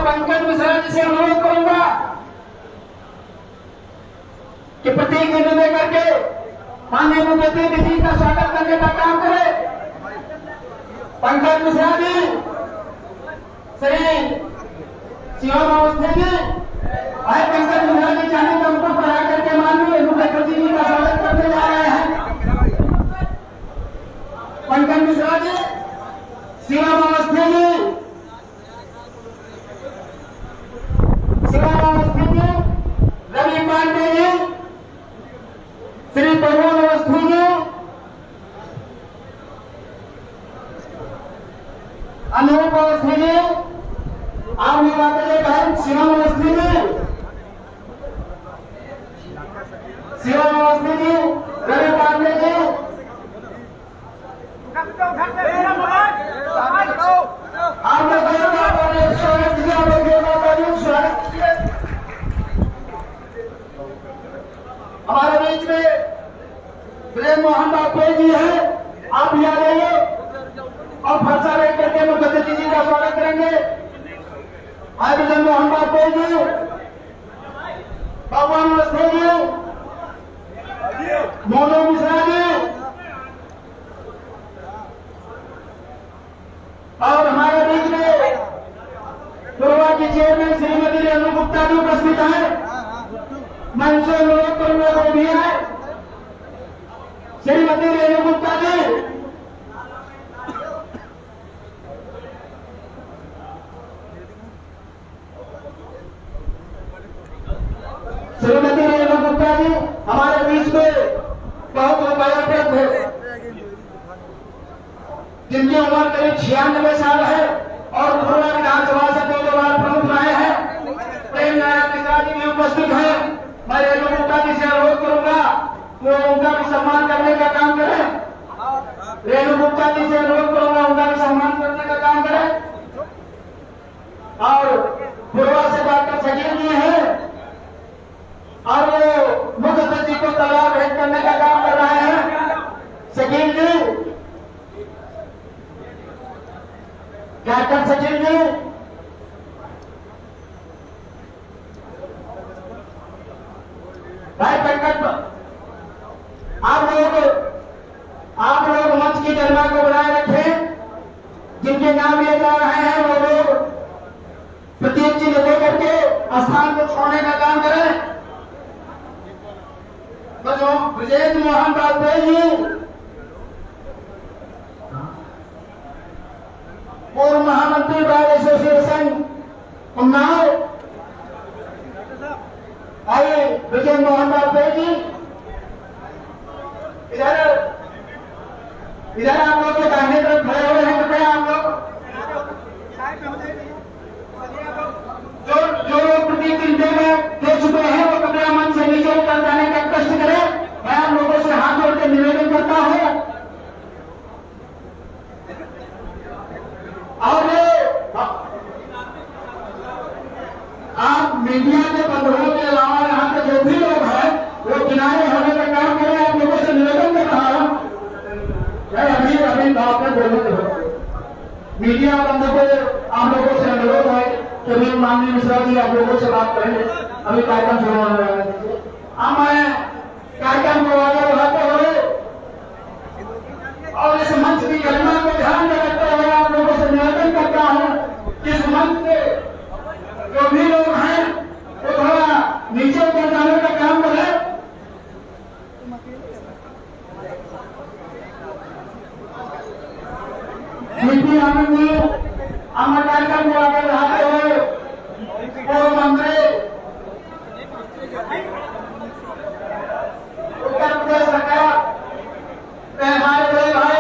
पंकज मिश्रा जी से अनुरोध करूंगा कि प्रतीक निर्णय करके माननीय मुख्यमंत्री जी का स्वागत करने का काम करे। पंकज मिश्रा जी, श्री शिवम अवस्थी जी, भाई पंकज मिश्रा जी चाहे तो उनको पढ़ा करके माननीय मुख्यमंत्री जी का स्वागत करने जा रहे हैं। पंकज मिश्रा जी, शिवम अवस्थी जी, शिवम अवस्थी जी, रवि पांडे जी, श्री प्रमोद अवस्थी जी, अनूप अवस्थी जी, आप मेरा बहन शिवम अवस्थी जी, शिवम अवस्थी जी, रवि पांडे जी, हमारे बीच में प्रेम मोहन बापे जी हैं, आप भी आ जाइए और फरसा रेट करके मुख्यमंत्री जी का स्वागत करेंगे। भाई प्रेम मोहन बापे जी, भगवान अवस्थी जी, मोनू मिश्रा जी और हमारे बीच में पूर्वा की चेयरमैन श्रीमती रेणु गुप्ता जी उपस्थित हैं। मंच से अनुरोध करूंगा वो भी है श्रीमती रेणु गुप्ता जी। श्रीमती रेणु गुप्ता जी हमारे बीच में बहुत वयोवृद्ध है, जिनकी उम्र करीब 96 साल है और पूर्वा विधानसभा से 2 बार प्रमुख रहे हैं। प्रेम नारायण मिश्रा जी भी उपस्थित हैं। मैं रेणु गुप्ता जी से अनुरोध करूंगा वो उनका भी सम्मान करने का काम करें। रेणु गुप्ता जी से अनुरोध करूंगा उनका भी सम्मान करने का काम करें। और पूर्वा से डॉक्टर शकील जी हैं और वो मुख्य सचिव को तलवार भेंट करने का काम कर रहे हैं। शकील जी, डॉक्टर शकील जी, भाई पंकज, आप लोग मंच की गरिमा को बनाए रखें। जिनके नाम लिए जा रहे हैं वो लोग प्रतीक जी लेकर करके स्थान को छोड़ने का काम करें। तो ब्रजेश मोहन वाजपेयी जी, पूर्व महामंत्री बार एसोसिएशन उन्नाव, आइए ब्रजेश मोहन वाजपेयी जी इधर आप लोग के दाहिने तरफ खड़े हुए हैं। कृपया आप लोग जो लोग प्रतीक चिन्ह में दे चुके हैं वो कृपया मंच से नीचे उतर जाने का कष्ट करें। मैं आप लोगों से हाथ जोड़ के निवेदन करता हूं। और आप मीडिया के बंधुओं के अलावा यहाँ पे जो भी लोग हैं वो किनारे होने का काम करें। आप लोगों से निवेदन कर रहा हूं। अभी भाव में बोलने दो। मीडिया बंधु को आप लोगों से अनुरोध है कि अभी माननीय मिश्रा जी आप लोगों से बात करेंगे। अभी कार्यक्रम शुरू होने वाला है। अब मैं कार्यक्रम को आगे बढ़ाते हुए और इस मंच की गरिमा को ध्यान में रखते हुए आप लोगों से निवेदन करता हूं कि इस मंच से जो भी लोग हैं वो थोड़ा नीचे उतर जाने का काम करें। नीति आनंद जी हमारे कार्यक्रम को आगे बढ़ाते हुए पूर्व मंत्री उत्तर प्रदेश सरकार हमारे बड़े भाई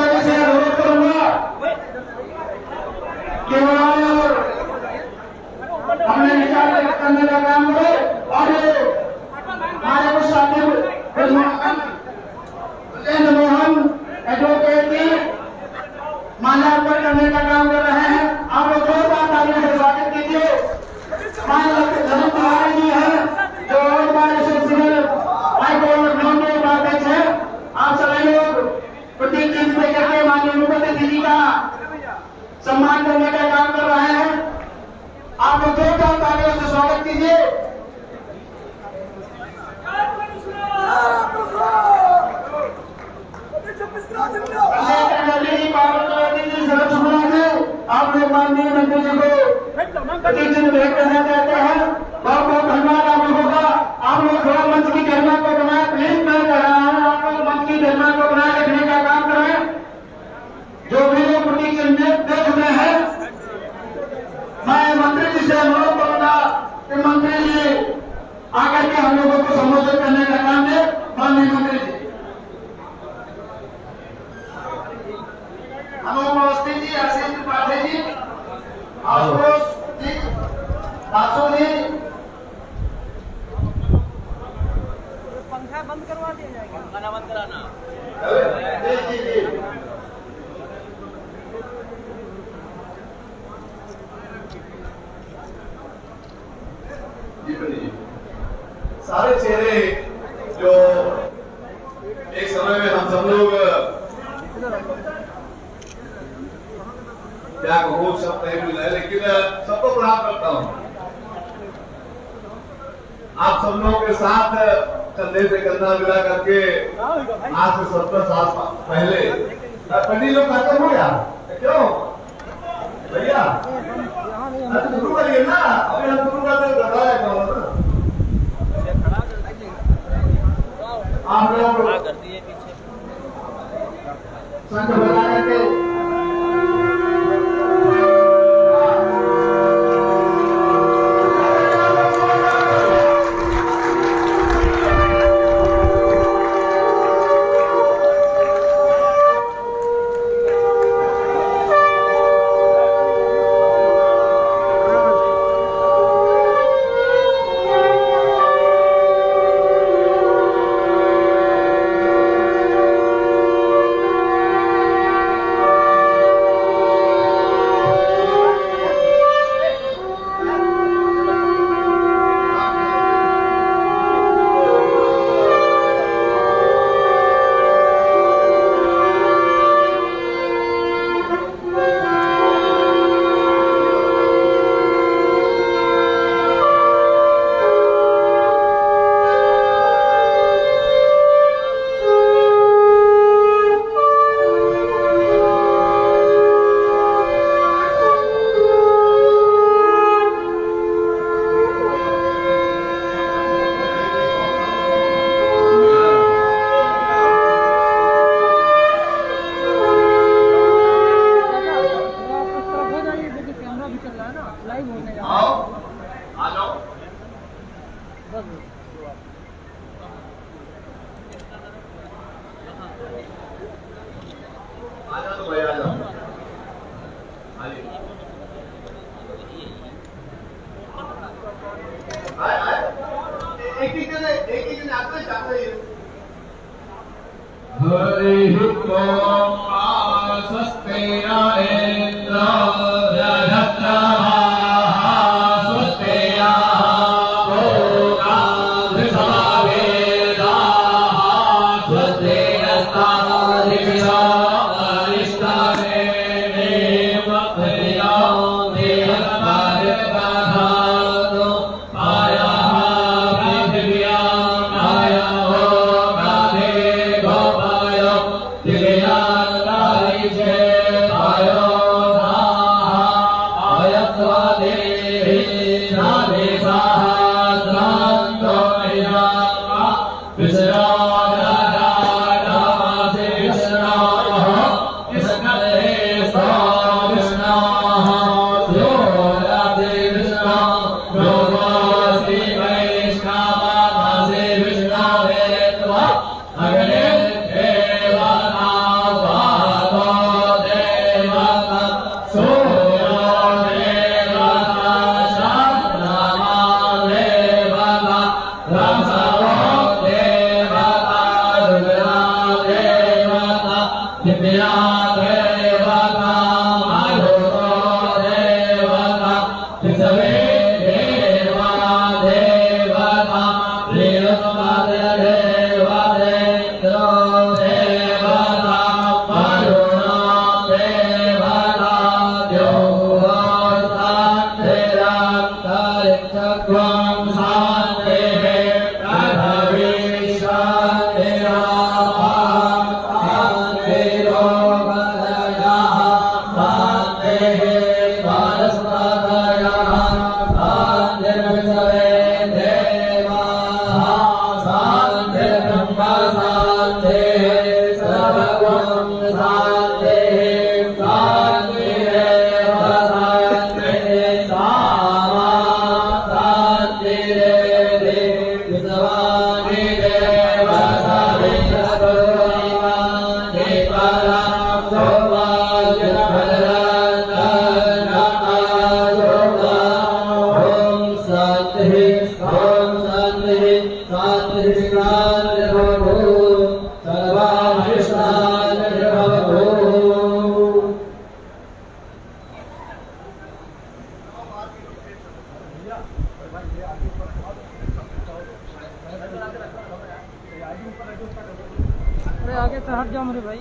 जी से अनुरोध करूंगा कि हमने विचार व्यक्त करने का काम करे और हमारे कुछ साथी मोहन एडवोकेट जी माल्यार्पण करने का काम कर रहे हैं। आप लोग जोरदार तालियों से स्वागत कीजिए। ललित कुमार जी हैं जो हाईकोर्ट लखनऊ के उपाध्यक्ष हैं। आप सभी लोग प्रतीक चिन्ह पे करके माननीय मुख्यमंत्री जी का सम्मान करने का काम कर रहे हैं। आप लोग जोरदार तालियों से स्वागत कीजिए। आप लोग माननीय मंत्री जी को प्रतिदिन भेंट करना चाहते हैं। बहुत बहुत धन्यवाद आप लोगों का। आप लोग थोड़ा मंच की गरिमा को बनाए, प्लीज मैं कह रहा हूँ, आप लोग मंच की गरिमा को बनाए रखने का काम करें। जो भी लोग प्रतीक चिन्ह दे चुके हैं, मैं मंत्री जी से अनुरोध करूंगा कि मंत्री जी आकर के हम लोगों को संबोधित करने का काम है। माननीय मंत्री जी, अनुप अवस्थी जी, आशीष त्रिपाठी जी, आशुतोष जी, दासू जी, पंखा बंद करवा दिया जाएगा, गाना बंद कराना। जी जी जी, सारे चेहरे जो एक समय में हम सब लोग क्या कहूँ शब्द नहीं मिल रहे, लेकिन सबको प्रणाम करता हूँ। आप सब लोगों के साथ कंधे से कंधा मिला करके आज से 70 साल पहले पंडित लोग खत्म हो गया क्यों भैया शुरू करिए ना, अभी हम शुरू करते हैं। आप लोग संघ बना करके Jai अरे आगे से हट जाओ मेरे भाई।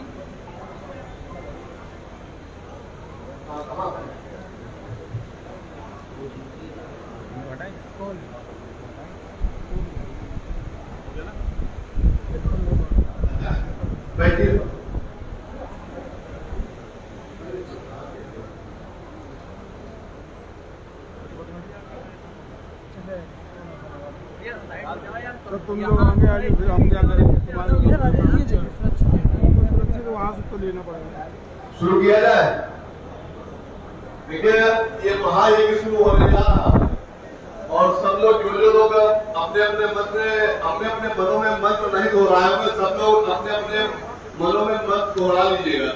बैठिए। तो तुम लोग आगे आ जाओ, फिर हम क्या करें? सुरक्षित वहाँ से तो लेना पड़ेगा। शुरू किया जाए। देखिए, ये महायज्ञ शुरू होने जा रहा है और सब लोग जो लोग अपने अपने मन में अपने अपने मनों में मंत्र नहीं दोहराए हुए, सब लोग अपने अपने मनों में मंत्र दोहरा लीजिएगा।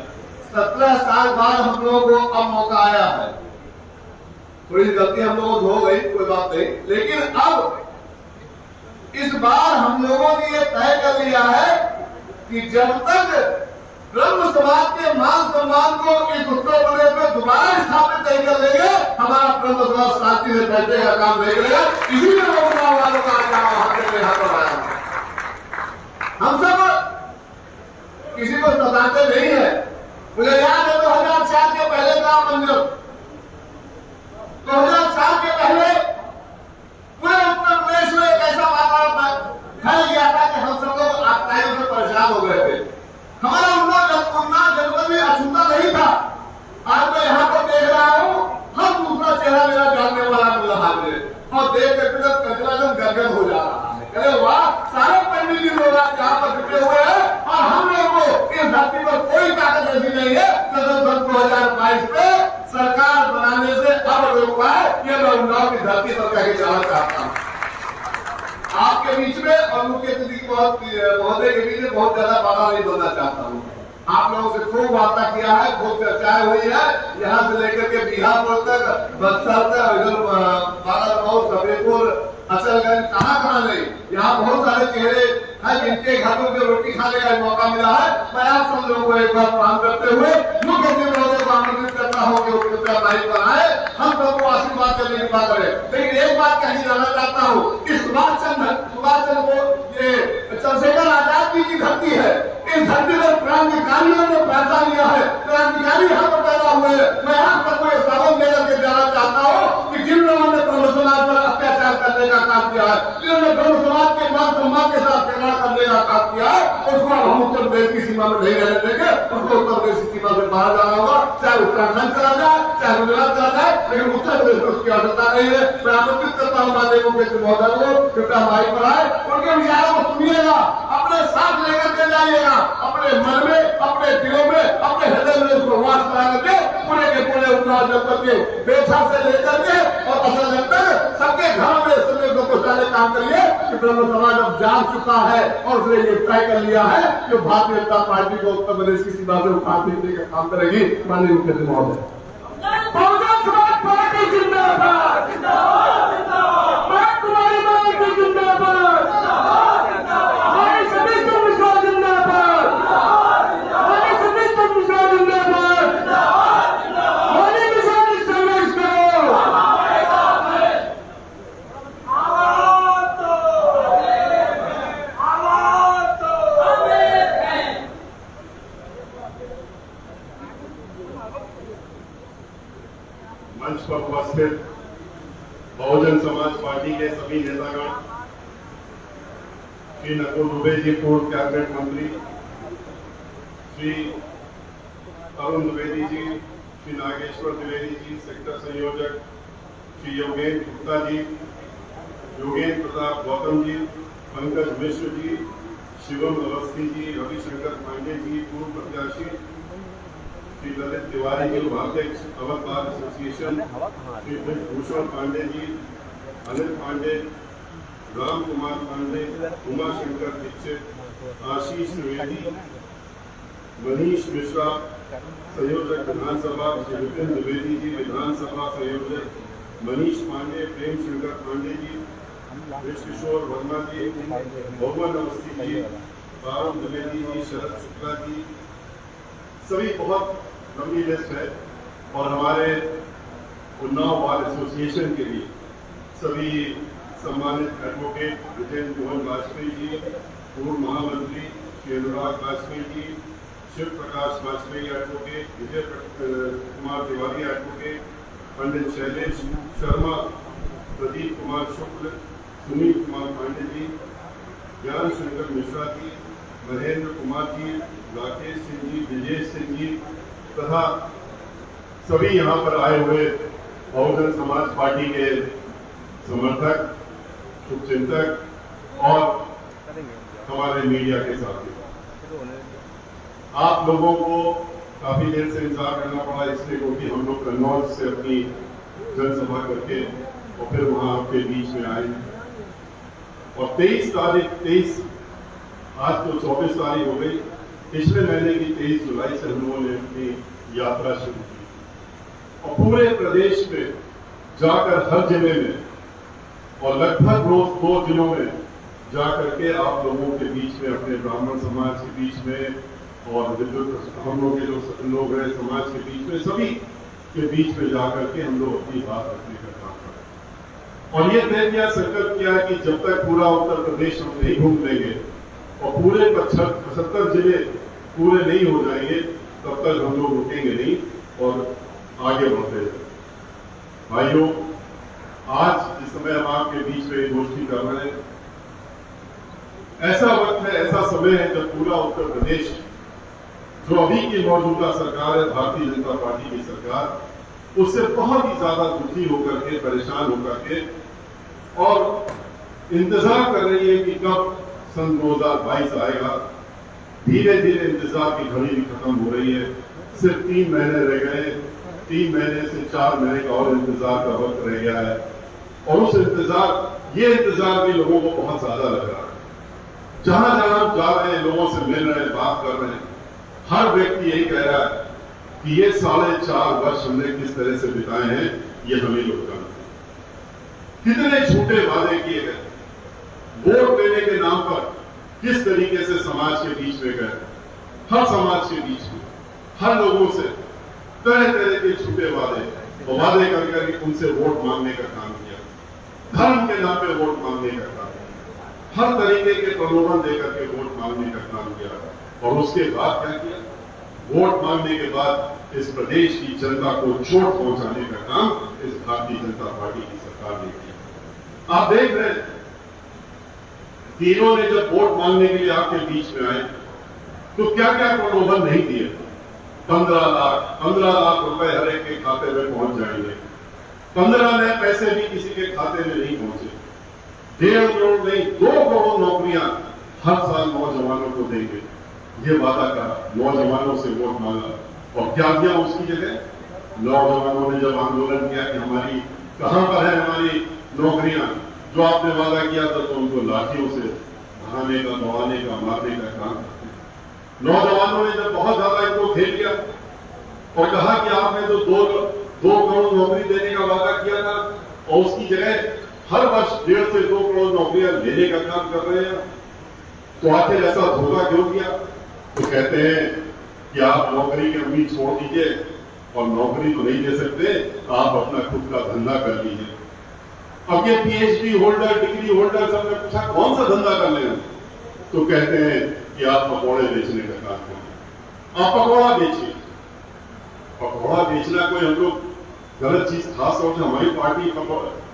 17 साल बाद हम लोगों को अब मौका आया है। थोड़ी गलती हम लोगों को हो गई, कोई बात नहीं, लेकिन अब इस बार हम लोगों ने ये तय कर लिया है कि जब तक ब्रह्म समाज के मान सम्मान को इस उत्तर प्रदेश में दोबारा स्थापित नहीं कर लेंगे, हमारा ब्रह्म समाज शांति से बैठने का काम नहीं करेगा। इसीलिए लोग वालों का हाथ बढ़ाया। हम सब किसी को सताते नहीं है। मुझे याद है 2004 के पहले का मंजूर, 2004 के पहले पूरे उत्तर प्रदेश में एक ऐसा वातावरण फैल गया था कि हम सब लोग आपदाइयों से परेशान हो गए थे। हमारा उन्ना जनपद में अछूता नहीं था। आज मैं यहाँ पर देख रहा हूँ, हर दूसरा चेहरा मेरा जानने वाला मिल रहा है और देख के फिर कचरा गदगद हो जा रहा है। अरे वाह, सारे पंडित जी लोग यहाँ पर जुटे हुए हैं और हम लोग को इस धरती पर कोई ताकत ऐसी नहीं है जो 2022 पे सरकार बनाने से अब रोका है। ये मैं उन्नाव की धरती पर कहीं जाना चाहता हूँ आपके बीच में और मुख्य अतिथि महोदय के बीच में बहुत ज्यादा बाधा नहीं बनना चाहता हूँ। आप लोगों से खूब वार्ता किया है, खूब चर्चाएं हुई है, यहाँ से लेकर के बिहार तक, बक्सर तक, बालाकोट, सफेदपुर, अचलगंज, कहाँ नहीं, यहाँ बहुत सारे चेहरे हैं जिनके घरों में रोटी खाने का मौका मिला है। मैं आप सब लोगों को एक बार प्रणाम करते हुए मुख्य अतिथि महोदय को आमंत्रित करता हूँ कि वो कृपया माइक पर आए, हम सबको आशीर्वाद करने की बात करें। लेकिन एक बात कहीं जाना चाहता हूँ कि सुभाष चंद्र को ये चंद्रशेखर आजाद जी की धरती है। इस धरती पर क्रांतिकारियों ने पैदा लिया है, क्रांतिकारी यहाँ पर पैदा हुए हैं। मैं यहाँ पर कोई सावन लेकर के जाना चाहता हूँ कि जिन लोगों ने ब्रह्म समाज पर अत्याचार करने का काम किया है, जिन्होंने ब्रह्म समाज के मान सम्मान के साथ खिलवाड़ करने का काम किया है, उसको हम उत्तर प्रदेश की सीमा में नहीं रहने देंगे। उसको उत्तर प्रदेश की सीमा से बाहर जाना होगा, चाहे उत्तराखंड चला जाए, चाहे गुजरात चला जाए, लेकिन उत्तर प्रदेश में उसकी आवश्यकता नहीं है। मैं आमंत्रित करता हूँ माननीय मुख्यमंत्री महोदय को कृपया माइक पर आए, उनके विचारों को सुनिएगा, अपने साथ लेकर के जाइएगा, अपने मन में, अपने दिलों में, अपने हृदय में उसको वास करा करके पूरे के पूरे उत्तर जनपद के बेछा से लेकर के और असल तक सबके घरों में सभी को पहुंचाने काम करिए कि ब्रह्म समाज अब जान चुका है और उसने ये तय कर लिया है कि भारतीय जनता पार्टी को उत्तर प्रदेश की सीमा से उठा देने का काम करेगी। माननीय मुख्यमंत्री महोदय, बहुजन समाज पार्टी जिंदाबाद, कुमारी पार्टी जिंदाबाद, हमारे सभी जिंदाबाद, हमारे सभी जिंदाबाद, हमारे किसान संघर्ष करो। मंच पर उपस्थित बहुजन समाज पार्टी के सभी नेतागण, श्री नकुल दुबे जी पूर्व कैबिनेट मंत्री, श्री अरुण द्विवेदी जी श्री नागेश्वर द्विवेदी जी, सेक्टर संयोजक श्री योगेंद्र गुप्ता जी, योगेंद्र प्रताप गौतम जी, पंकज मिश्र जी, शिवम अवस्थी जी, रविशंकर पांडे जी, पूर्व प्रत्याशी श्री ललित तिवारी जी, उपाध्यक्ष अवध बार एसोसिएशन श्री भूषण पांडे जी, अनिल पांडे, राम कुमार पांडे, उमा शंकर दीक्षित, आशीष द्विवेदी, मनीष मिश्रा, संयोजक विधानसभा श्री विपिन द्विवेदी जी, विधानसभा संयोजक मनीष पांडे, प्रेम शंकर पांडे जी, विश किशोर वर्मा जी, मोहम्मद अवस्थी जी, पारुल द्विवेदी जी, शरद शुक्ला जी, सभी बहुत लंबी लिस्ट है। और हमारे उन्नाव बार एसोसिएशन के लिए सभी सम्मानित एडवोकेट विजेंद्र मोहन वाजपेयी जी, पूर्व महामंत्री श्री अनुराग वाजपेयी जी, शिव प्रकाश वाजपेयी एडवोकेट, विजय कुमार तिवारी एडवोकेट, पंडित शैलेश शर्मा, प्रदीप कुमार शुक्ल, सुनील कुमार पांडे जी, ज्ञान शंकर मिश्रा जी, महेंद्र कुमार जी, राकेश सिंह जी, विजय सिंह जी तथा सभी यहाँ पर आए हुए बहुजन समाज पार्टी के समर्थक, शुभचिंतक और हमारे मीडिया के साथी। आप लोगों को काफी देर से इंतजार करना पड़ा इसलिए क्योंकि हम लोग कन्नौज से अपनी जनसभा करके और फिर वहां आपके बीच में आए। और 23 आज तो 24 तारीख हो गई, पिछले महीने की 23 जुलाई से हम लोगों ने अपनी यात्रा शुरू की और पूरे प्रदेश में जाकर हर जिले में और लगभग रोज 2 जिलों में जाकर के आप लोगों के बीच में, अपने ब्राह्मण समाज के बीच में और विद्युत हम लोग के जो लोग हैं समाज के बीच में, सभी के बीच में जाकर के हम लोग अपनी बात रखने का काम करें। और ये तय किया, संकल्प किया है कि जब तक पूरा उत्तर प्रदेश हम नहीं घूम लेंगे और पूरे 75 जिले पूरे नहीं हो जाएंगे तब तक हम लोग रुकेंगे नहीं और आगे बढ़ते हैं। भाइयों, आज जिस समय हम आपके बीच में गोष्ठी कर रहे हैं, ऐसा वक्त है, ऐसा समय है जब पूरा उत्तर प्रदेश, जो अभी की मौजूदा सरकार है भारतीय जनता पार्टी की सरकार, उससे बहुत ही ज्यादा दुखी होकर के, परेशान होकर के और इंतजार कर रही है कि कब सन 2022 आएगा। धीरे धीरे इंतजार की घड़ी भी खत्म हो रही है, सिर्फ 3 महीने रह गए, 3 महीने से 4 महीने का और इंतजार का वक्त रह गया है। और उस ये इंतजार भी लोगों को बहुत ज्यादा लग रहा है। जहां जहां हम जा रहे हैं, लोगों से मिल रहे हैं, बात कर रहे हैं, हर व्यक्ति यही कह रहा है कि ये 4.5 वर्ष हमने किस तरह से बिताए हैं, ये हमें लोग जानते हैं। कितने झूठे वादे किए गए, वोट देने के नाम पर किस तरीके से समाज के बीच में गए, हर समाज के बीच में, हर लोगों से तरह तरह के झूठे वादे करके उनसे वोट मांगने का काम किया, धर्म के नाम पे वोट मांगने का काम किया, हर तरीके के प्रलोभन देकर के वोट मांगने का काम किया। और उसके बाद क्या किया? वोट मांगने के बाद इस प्रदेश की जनता को चोट पहुंचाने का काम इस भारतीय जनता पार्टी की सरकार ने किया। आप देख रहे हैं कि इन्होंने जब वोट मांगने के लिए आपके बीच में आए तो क्या क्या प्रलोभन नहीं दिए। 15 लाख रुपए हर एक के खाते में पहुंच जाएंगे। 15 नए पैसे भी किसी के खाते में नहीं पहुंचे। 1.5 करोड़ नहीं, 2 करोड़ नौकरियां हर साल नौजवानों को देंगे, ये वादा करा, नौजवानों से वोट मांगा। और क्या किया उसकी जगह? नौजवानों ने जब आंदोलन किया कि हमारी कहां पर है हमारी नौकरियां, जो आपने वादा किया था, तो उनको लाठियों से भगाने का, दौड़ाने का, मारने का काम करते। नौजवानों ने जब बहुत ज्यादा इनको खेल लिया और कहा कि आपने तो 2 करोड़ नौकरी देने का वादा किया था और उसकी जगह हर वर्ष 1.5 से 2 करोड़ नौकरियां लेने का काम कर रहे हैं, तो आखिर ऐसा धोखा क्यों किया? तो कहते हैं कि आप नौकरी की उम्मीद छोड़ दीजिए और नौकरी तो नहीं दे सकते, आप अपना खुद का धंधा कर लीजिए। अब ये PhD होल्डर, डिग्री होल्डर सबने पूछा कौन सा धंधा कर लेना, तो कहते हैं कि आप पकौड़े बेचने का काम करिए, आप पकौड़ा बेचिए। पकौड़ा बेचना कोई हम लोग गलत चीज खास तौर से हमारी पार्टी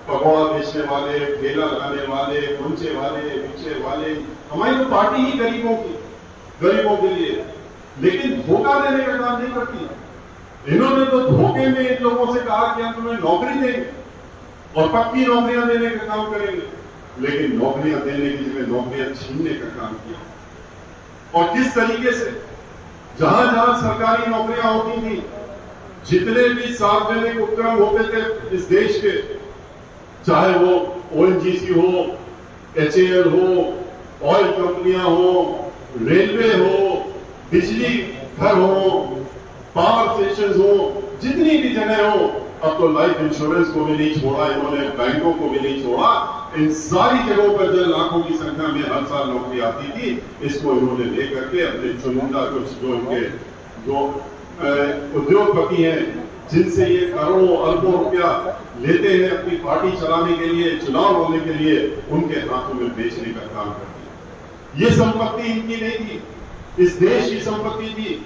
पकौड़ा बेचने वाले, ठेला लगाने वाले, कुंचे वाले, बिचे वाले, हमारी तो पार्टी ही गरीबों के लिए, लेकिन धोखा देने का काम नहीं करती। इन्होंने तो धोखे में इन लोगों से कहा कि हम तुम्हें नौकरी देंगे और पक्की नौकरियां देने का काम करेंगे, लेकिन नौकरियां देने की जगह नौकरियां छीनने का काम किया। और किस तरीके से जहां जहां सरकारी नौकरियां होती थी, जितने भी सार्वजनिक उपक्रम होते थे इस देश के, चाहे वो ओएनजीसी हो, एचएएल हो, ऑयल कंपनियां हो, रेलवे हो, बिजली घर हो, पावर स्टेशन हो, जितनी भी जगह हो, अब तो लाइफ इंश्योरेंस को भी नहीं छोड़ा इन्होंने, बैंकों को भी नहीं छोड़ा। इन सारी जगहों पर जो लाखों की संख्या में हर साल नौकरी आती थी, इसको इन्होंने लेकर के अपने चुनिंदा कुछ जो इनके जो उद्योगपति हैं, जिनसे ये करोड़ों अरबों रुपया लेते हैं अपनी पार्टी चलाने के लिए, चुनाव होने के लिए, उनके हाथों में बेचने का काम करते हैं। ये संपत्ति इनकी नहीं थी, इस देश की संपत्ति थी।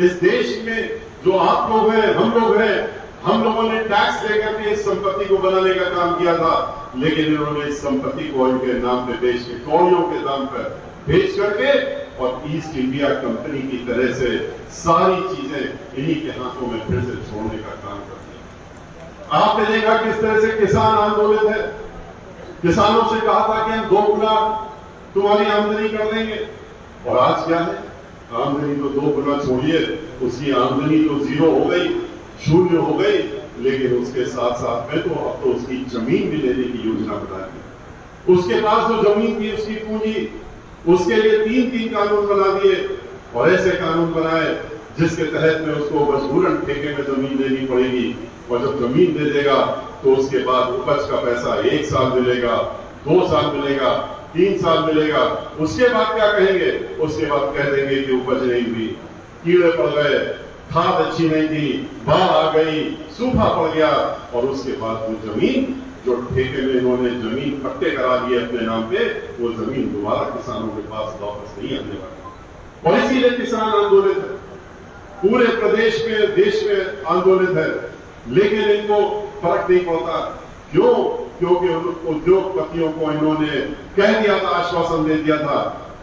इस देश में जो आप लोग हैं, हम लोग हैं, हम लोगों ने टैक्स देकर के इस संपत्ति को बनाने का काम किया था, लेकिन इन्होंने इस संपत्ति को इनके नाम पे बेच के, कौड़ियों के दाम पर बेच करके, और ईस्ट इंडिया कंपनी की तरह से सारी चीजें इन्हीं के हाथों में फिर से छोड़ने का काम करती है। आपने देखा किस तरह से किसान आंदोलित है, किसानों से कहा था कि हम 2 गुना तुम्हारी आमदनी कर देंगे, और आज क्या है, आमदनी तो 2 गुना छोड़िए, उसकी आमदनी तो 0 हो गई, शून्य हो गई, लेकिन उसके साथ साथ में तो अब तो उसकी जमीन भी लेने की योजना बना दी। उसके पास जो जमीन थी उसकी पूंजी, उसके लिए 3 कानून बना दिए, और ऐसे कानून बनाए जिसके तहत में उसको मजबूरन ठेके में जमीन देनी पड़ेगी, और जब जमीन दे देगा तो उसके बाद उपज का पैसा 1 साल मिलेगा, 2 साल मिलेगा, 3 साल मिलेगा। उसके बाद क्या कहेंगे, उसके बाद कह देंगे कि उपज नहीं हुई, कीड़े पड़ गए, खाद अच्छी नहीं थी, बाढ़ आ गई, सूखा पड़ गया, और उसके बाद वो जमीन जो ठेके में इन्होंने जमीन पट्टे करा दिए अपने नाम पे, वो जमीन दोबारा किसानों के पास वापस नहीं आने वाली। और इसीलिए किसान आंदोलित है, पूरे प्रदेश में, देश में आंदोलित है, लेकिन इनको फर्क नहीं पड़ता। क्यों? क्योंकि उद्योगपतियों को इन्होंने कह दिया था, आश्वासन दे दिया था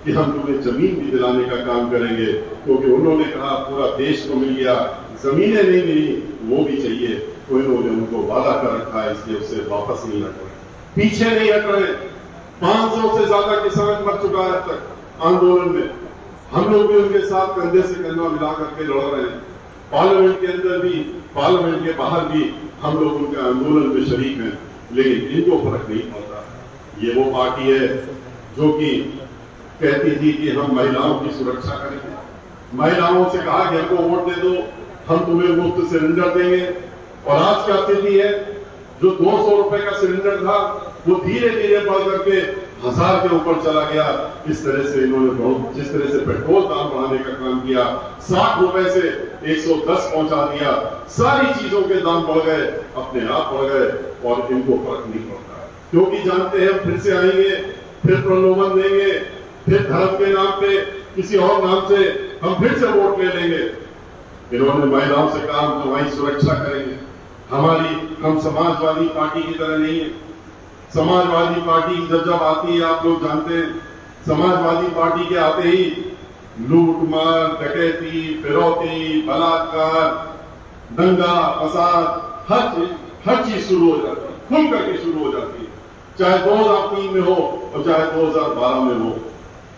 कि हम तुम्हें जमीन भी दिलाने का काम करेंगे, क्योंकि उन्होंने कहा पूरा देश को मिल गया, जमीनें नहीं मिली, वो भी चाहिए, तो इन्होंने उनको वादा कर रखा है, इसलिए उससे वापस नहीं हट रहे, पीछे नहीं हट रहे। 500 से ज्यादा किसान मर चुका है अब तक आंदोलन में, हम लोग भी उनके साथ कंधे से कंधा मिला करके लड़ रहे हैं। पार्लियामेंट के अंदर भी, पार्लियामेंट के बाहर भी हम लोग उनके आंदोलन में शरीक हैं, लेकिन इनको फर्क नहीं पड़ता। ये वो पार्टी है जो कि कहती थी कि हम महिलाओं की सुरक्षा करेंगे, महिलाओं से कहा कि हमको वोट दे दो, हम तुम्हें मुफ्त सिलेंडर देंगे, और आज क्या स्थिति है, जो 200 रुपए का सिलेंडर था वो धीरे धीरे बढ़ करके 1000 के ऊपर चला गया। इस तरह से इन्होंने बहुत, जिस तरह से पेट्रोल दाम बढ़ाने का काम किया, 60 रुपए से 110 पहुंचा दिया, सारी चीजों के दाम बढ़ गए, अपने आप बढ़ गए, और इनको फर्क नहीं पड़ता, क्योंकि जानते हैं फिर से आएंगे, फिर प्रलोभन देंगे, फिर धर्म के नाम पे, किसी और नाम से हम फिर से वोट ले लेंगे। इन्होंने महिलाओं से कहा हम तुम्हारी सुरक्षा करेंगे, हम समाजवादी पार्टी की तरह नहीं है। समाजवादी पार्टी जब आती है, आप लोग जानते हैं, समाजवादी पार्टी के आते ही लूट मार, डकैती, फिरौती, बलात्कार, दंगा फसाद, हर चीज शुरू हो जाती है, खुल करके शुरू हो जाती है, चाहे 2003 में हो और चाहे 2012 में हो।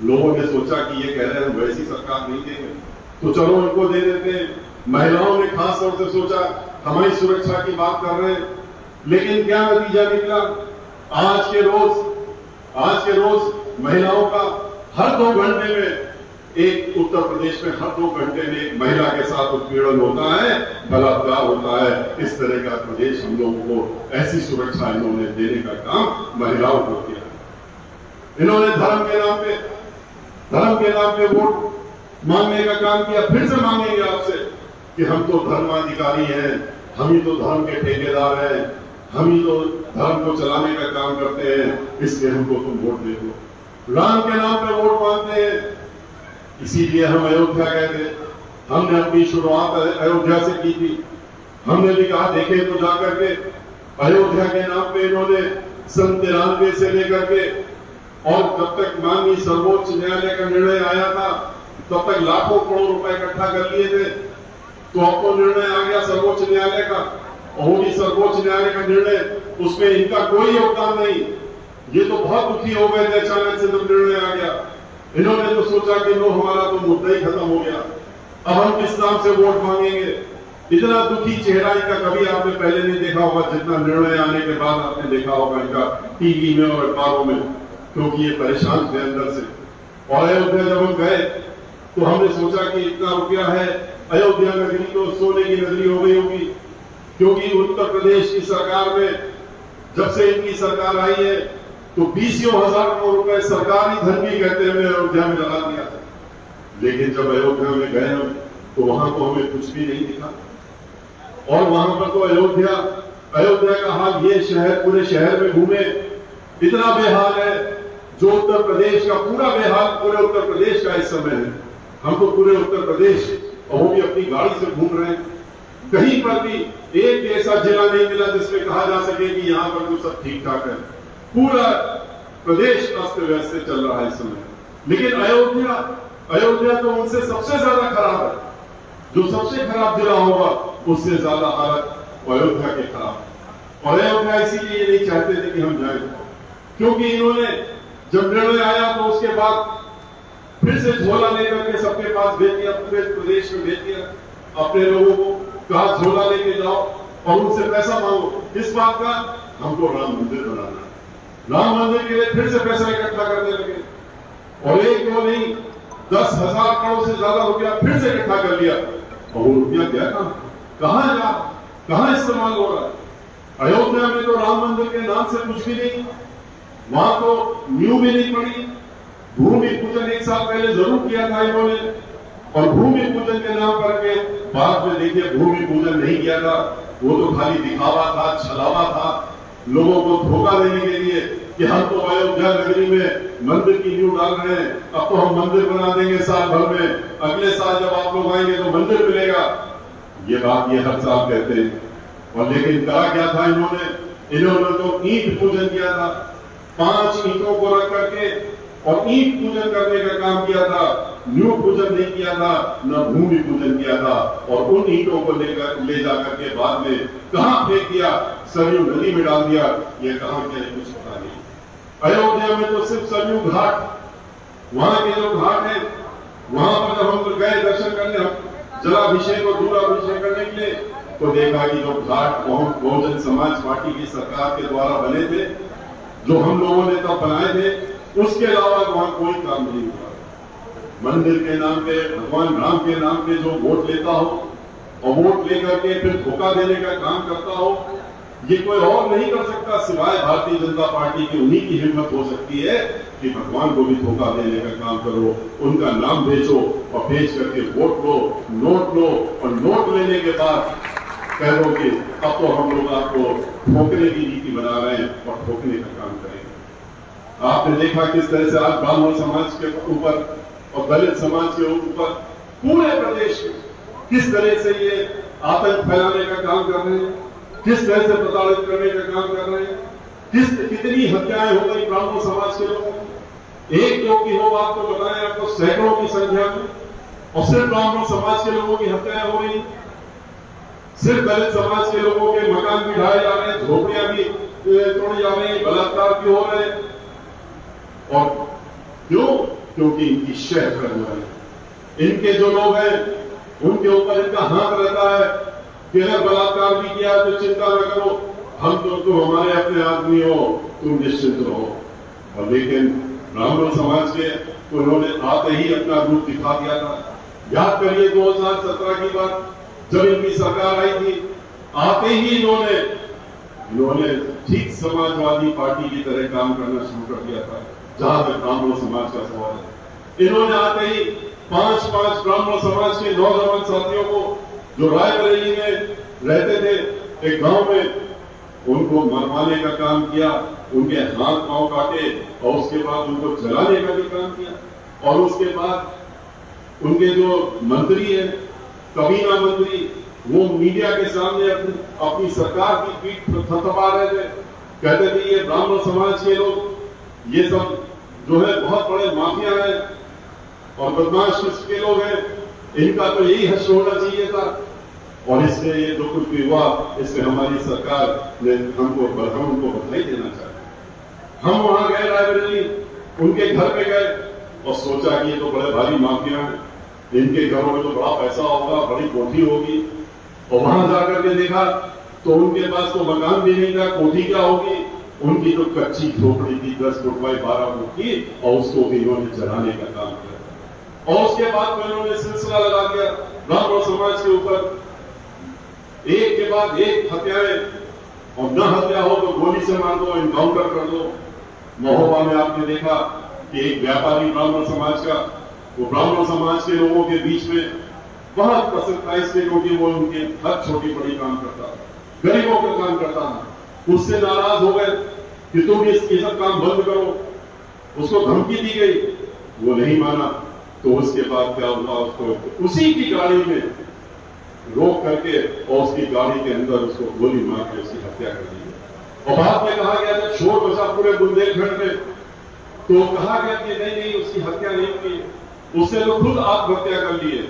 लोगों ने सोचा कि ये कह रहे हैं वैसी सरकार नहीं देंगे, तो चलो इनको दे देते हैं। महिलाओं ने खास तौर से सोचा हमारी सुरक्षा की बात कर रहे हैं, लेकिन क्या नतीजा निकला? आज के रोज महिलाओं का हर 2 घंटे में, एक उत्तर प्रदेश में हर 2 घंटे में एक महिला के साथ उत्पीड़न होता है, बलात्कार होता है। इस तरह का प्रदेश हम लोगों को, ऐसी सुरक्षा इन्होंने देने का काम महिलाओं को किया। इन्होंने धर्म के नाम पे वोट मांगने का काम किया। फिर से मांगेंगे आपसे कि हम तो धर्माधिकारी हैं, हम ही तो धर्म के ठेकेदार हैं, हम ही तो धर्म को चलाने का काम करते हैं, इसलिए हमको तुम वोट दे दो। राम के नाम पे वोट मांगते हैं, इसीलिए हम अयोध्या गए थे। हमने अपनी शुरुआत अयोध्या से की थी। हमने भी कहा देखें तो जाकर के अयोध्या के नाम पे इन्होंने सन 93 से लेकर के, और जब तक माननीय सर्वोच्च न्यायालय का निर्णय आया था, तब तक लाखों करोड़ रुपए इकट्ठा कर लिए थे। तो अब तो निर्णय आ गया सर्वोच्च न्यायालय का, और वो भी सर्वोच्च न्यायालय का निर्णय, उसमें इनका कोई योगदान नहीं। ये तो बहुत दुखी हो गए थे अचानक से जब निर्णय आ गया। इन्होंने तो सोचा कि लो हमारा तो मुद्दा ही खत्म हो गया, अब हम किस नाम से वोट मांगेंगे। इतना दुखी चेहरा इनका कभी आपने पहले नहीं देखा होगा, जितना निर्णय आने के बाद आपने देखा होगा इनका टीवी में और अखबारों में, क्योंकि ये परेशान थे अंदर से। और अयोध्या जब हम गए तो हमने सोचा कि इतना रुपया है, अयोध्या नगरी तो सोने की नगरी हो गई होगी, क्योंकि उत्तर प्रदेश की सरकार में जब से इनकी सरकार आई है तो 20,000 करोड़ रुपए सरकारी धन भी कहते हैं हमने अयोध्या में लगा दिया था। लेकिन जब अयोध्या में गए हम तो वहां तो हमें कुछ भी नहीं दिखा। और वहां पर तो अयोध्या का हाल, ये शहर पूरे शहर में घूमे, इतना बेहाल है जो उत्तर प्रदेश का पूरा बेहाल पूरे उत्तर प्रदेश का इस समय है। हम तो पूरे उत्तर प्रदेश और वो भी अपनी गाड़ी से घूम रहे हैं, कहीं पर भी एक ऐसा जिला नहीं मिला जिसमें कहा जा सके कि यहां पर तो सब ठीक ठाक है। पूरा प्रदेश अस्त व्यस्त चल रहा है इस समय। लेकिन अयोध्या तो उनसे सबसे ज्यादा खराब है। जो सबसे खराब जिला होगा उससे ज्यादा हालत अयोध्या के खराब। और अयोध्या इसीलिए नहीं चाहते थे कि हम जाए, क्योंकि इन्होंने जब निर्णय आया तो उसके बाद फिर से झोला लेकर के सबके पास भेज दिया, पूरे प्रदेश में भेज दिया अपने लोगों को, कहा झोला लेके जाओ और उनसे पैसा मांगो। इस बात का हमको राम मंदिर बनाना है, राम मंदिर के लिए फिर से पैसा इकट्ठा करने लगे। और एक दो नहीं, 10,000 करोड़ से ज्यादा रुपया फिर से इकट्ठा कर लिया। और वो रुपया क्या कहां इस्तेमाल हो रहा है? अयोध्या में तो राम मंदिर के नाम से कुछ भी नहीं, वहां तो न्यू भी नहीं पड़ी। भूमि पूजन 1 साल पहले जरूर किया था इन्होंने, और भूमि पूजन के नाम करके बाद में देखिए भूमि पूजन नहीं किया था, वो तो खाली दिखावा था, छलावा था, लोगों को धोखा देने के लिए कि हम तो अयोध्या नगरी में मंदिर की नींव डाल रहे हैं, अब तो हम मंदिर बना देंगे साल भर में, अगले साल जब आप लोग आएंगे तो मंदिर मिलेगा। ये बात ये हर साल कहते हैं। और लेकिन कहा क्या था इन्होंने तो ईंट पूजन किया था, 5 ईंटों को रख करके और ईंट पूजन करने का काम किया था, न्यू पूजन नहीं किया था, न भूमि पूजन किया था। और उन ईंटों को ले जाकर के बाद में कहां फेंक दिया, सरयू नदी में डाल दिया। ये कहां क्या है कुछ पता नहीं। अयोध्या में तो सिर्फ सरयू घाट, वहां के जो घाट है, वहां पर जब हम गए दर्शन करने, जलाभिषेक और दूराभिषेक करने के लिए, तो देखा कि जो घाट बहुजन समाज पार्टी की सरकार के द्वारा बने थे, जो हम लोगों ने तब बनाए थे, उसके अलावा वहां कोई काम नहीं हुआ। मंदिर के नाम पे, भगवान राम के नाम पे जो वोट लेता हो और वोट लेकर के फिर धोखा देने का काम करता हो, ये कोई और नहीं कर सकता सिवाय भारतीय जनता पार्टी की। उन्हीं की हिम्मत हो सकती है कि भगवान को भी धोखा देने का काम करो, उनका नाम बेचो और बेच करके वोट लो, नोट लो, और नोट लेने के बाद कह दो कि अब तो हम लोग आपको ठोकने की नीति बना रहे हैं और ठोकने का काम करेंगे। आपने देखा किस तरह से आज ब्राह्मण समाज के ऊपर और दलित समाज के ऊपर पूरे प्रदेश में किस तरह से ये आतंक फैलाने का काम कर रहे हैं, किस तरह से प्रताड़ित करने का काम कर रहे हैं, कितनी हत्याएं हो गई ब्राह्मण समाज के लोगों को। एक दो की हो बात तो बताएं आपको, सैकड़ों की संख्या में, और सिर्फ ब्राह्मण समाज के लोगों की हत्याएं हो रही, सिर्फ दलित समाज के लोगों के मकान भी ढाए जा रहे हैं, झोपड़ियां भी तोड़ी जा रही, बलात्कार भी हो रहे हैं। और क्यों? क्योंकि इनकी शह करने वाले, इनके जो लोग हैं उनके ऊपर इनका हाथ रहता है कि अगर बलात्कार भी किया तो चिंता न करो, हम तो तुम हमारे अपने आदमी हो, तुम निश्चिंत रहो। और लेकिन ब्राह्मण समाज के उन्होंने आते ही अपना रूप दिखा दिया था। याद करिए 2017 की बात, जब इनकी सरकार आई थी, आते ही इन्होंने ठीक समाजवादी पार्टी की तरह काम करना शुरू कर दिया था। जहां तक ब्राह्मण समाज का सवाल है, इन्होंने आते ही 5 ब्राह्मण समाज के नौजवान साथियों को जो रायबरेली में रहते थे एक गांव में, उनको मरवाने का काम किया, उनके हाथ पांव काटे और उसके बाद उनको जलाने का भी काम किया। और उसके बाद उनके जो मंत्री है, कबीना मंत्री, वो मीडिया के सामने अपनी सरकार की पीठ थपथपा रहे थे, कहते थे ये ब्राह्मण समाज के लोग ये सब जो है बहुत बड़े माफिया हैं और बदमाश किस्म के लोग हैं, इनका तो यही हश्र होना चाहिए था। और इसमें ये जो कुछ भी हुआ इसमें हमारी सरकार ने हम उनको बधाई देना चाहते। हम वहां गए रायबरेली, उनके घर पे गए और सोचा कि ये तो बड़े भारी माफिया हैं, इनके घरों में तो बड़ा पैसा होगा, बड़ी कोठी होगी। और वहां जाकर के देखा तो उनके पास तो मकान भी नहीं था, कोठी क्या होगी, उनकी तो कच्ची झोपड़ी थी 10 फुट बाई 12 फुट की, और उसको भी इन्होंने जलाने का काम किया। और उसके बाद में इन्होंने सिलसिला लगा दिया ब्राह्मण समाज के ऊपर, एक के बाद एक हत्याएं, और न हत्या हो तो गोली से मार दो, इनकाउंटर कर दो। महोबा में आपने देखा कि एक व्यापारी ब्राह्मण समाज का, वो ब्राह्मण समाज के लोगों के बीच में बहुत पसंद था, इसलिए क्योंकि वो उनके हर छोटी बड़ी काम करता था, गरीबों का काम करता था। उससे नाराज हो गए कि तुम ये सब काम बंद करो, उसको धमकी दी गई, वो नहीं माना। तो उसके बाद क्या हुआ, उसको उसी की गाड़ी में रोक करके और उसकी गाड़ी के अंदर उसको गोली मार के उसकी हत्या कर दी। और बाद में कहा गया जब शोर बचा पूरे बुंदेलखंड में, तो कहा गया कि नहीं उसकी हत्या नहीं की, उसने तो खुद आत्महत्या कर ली है।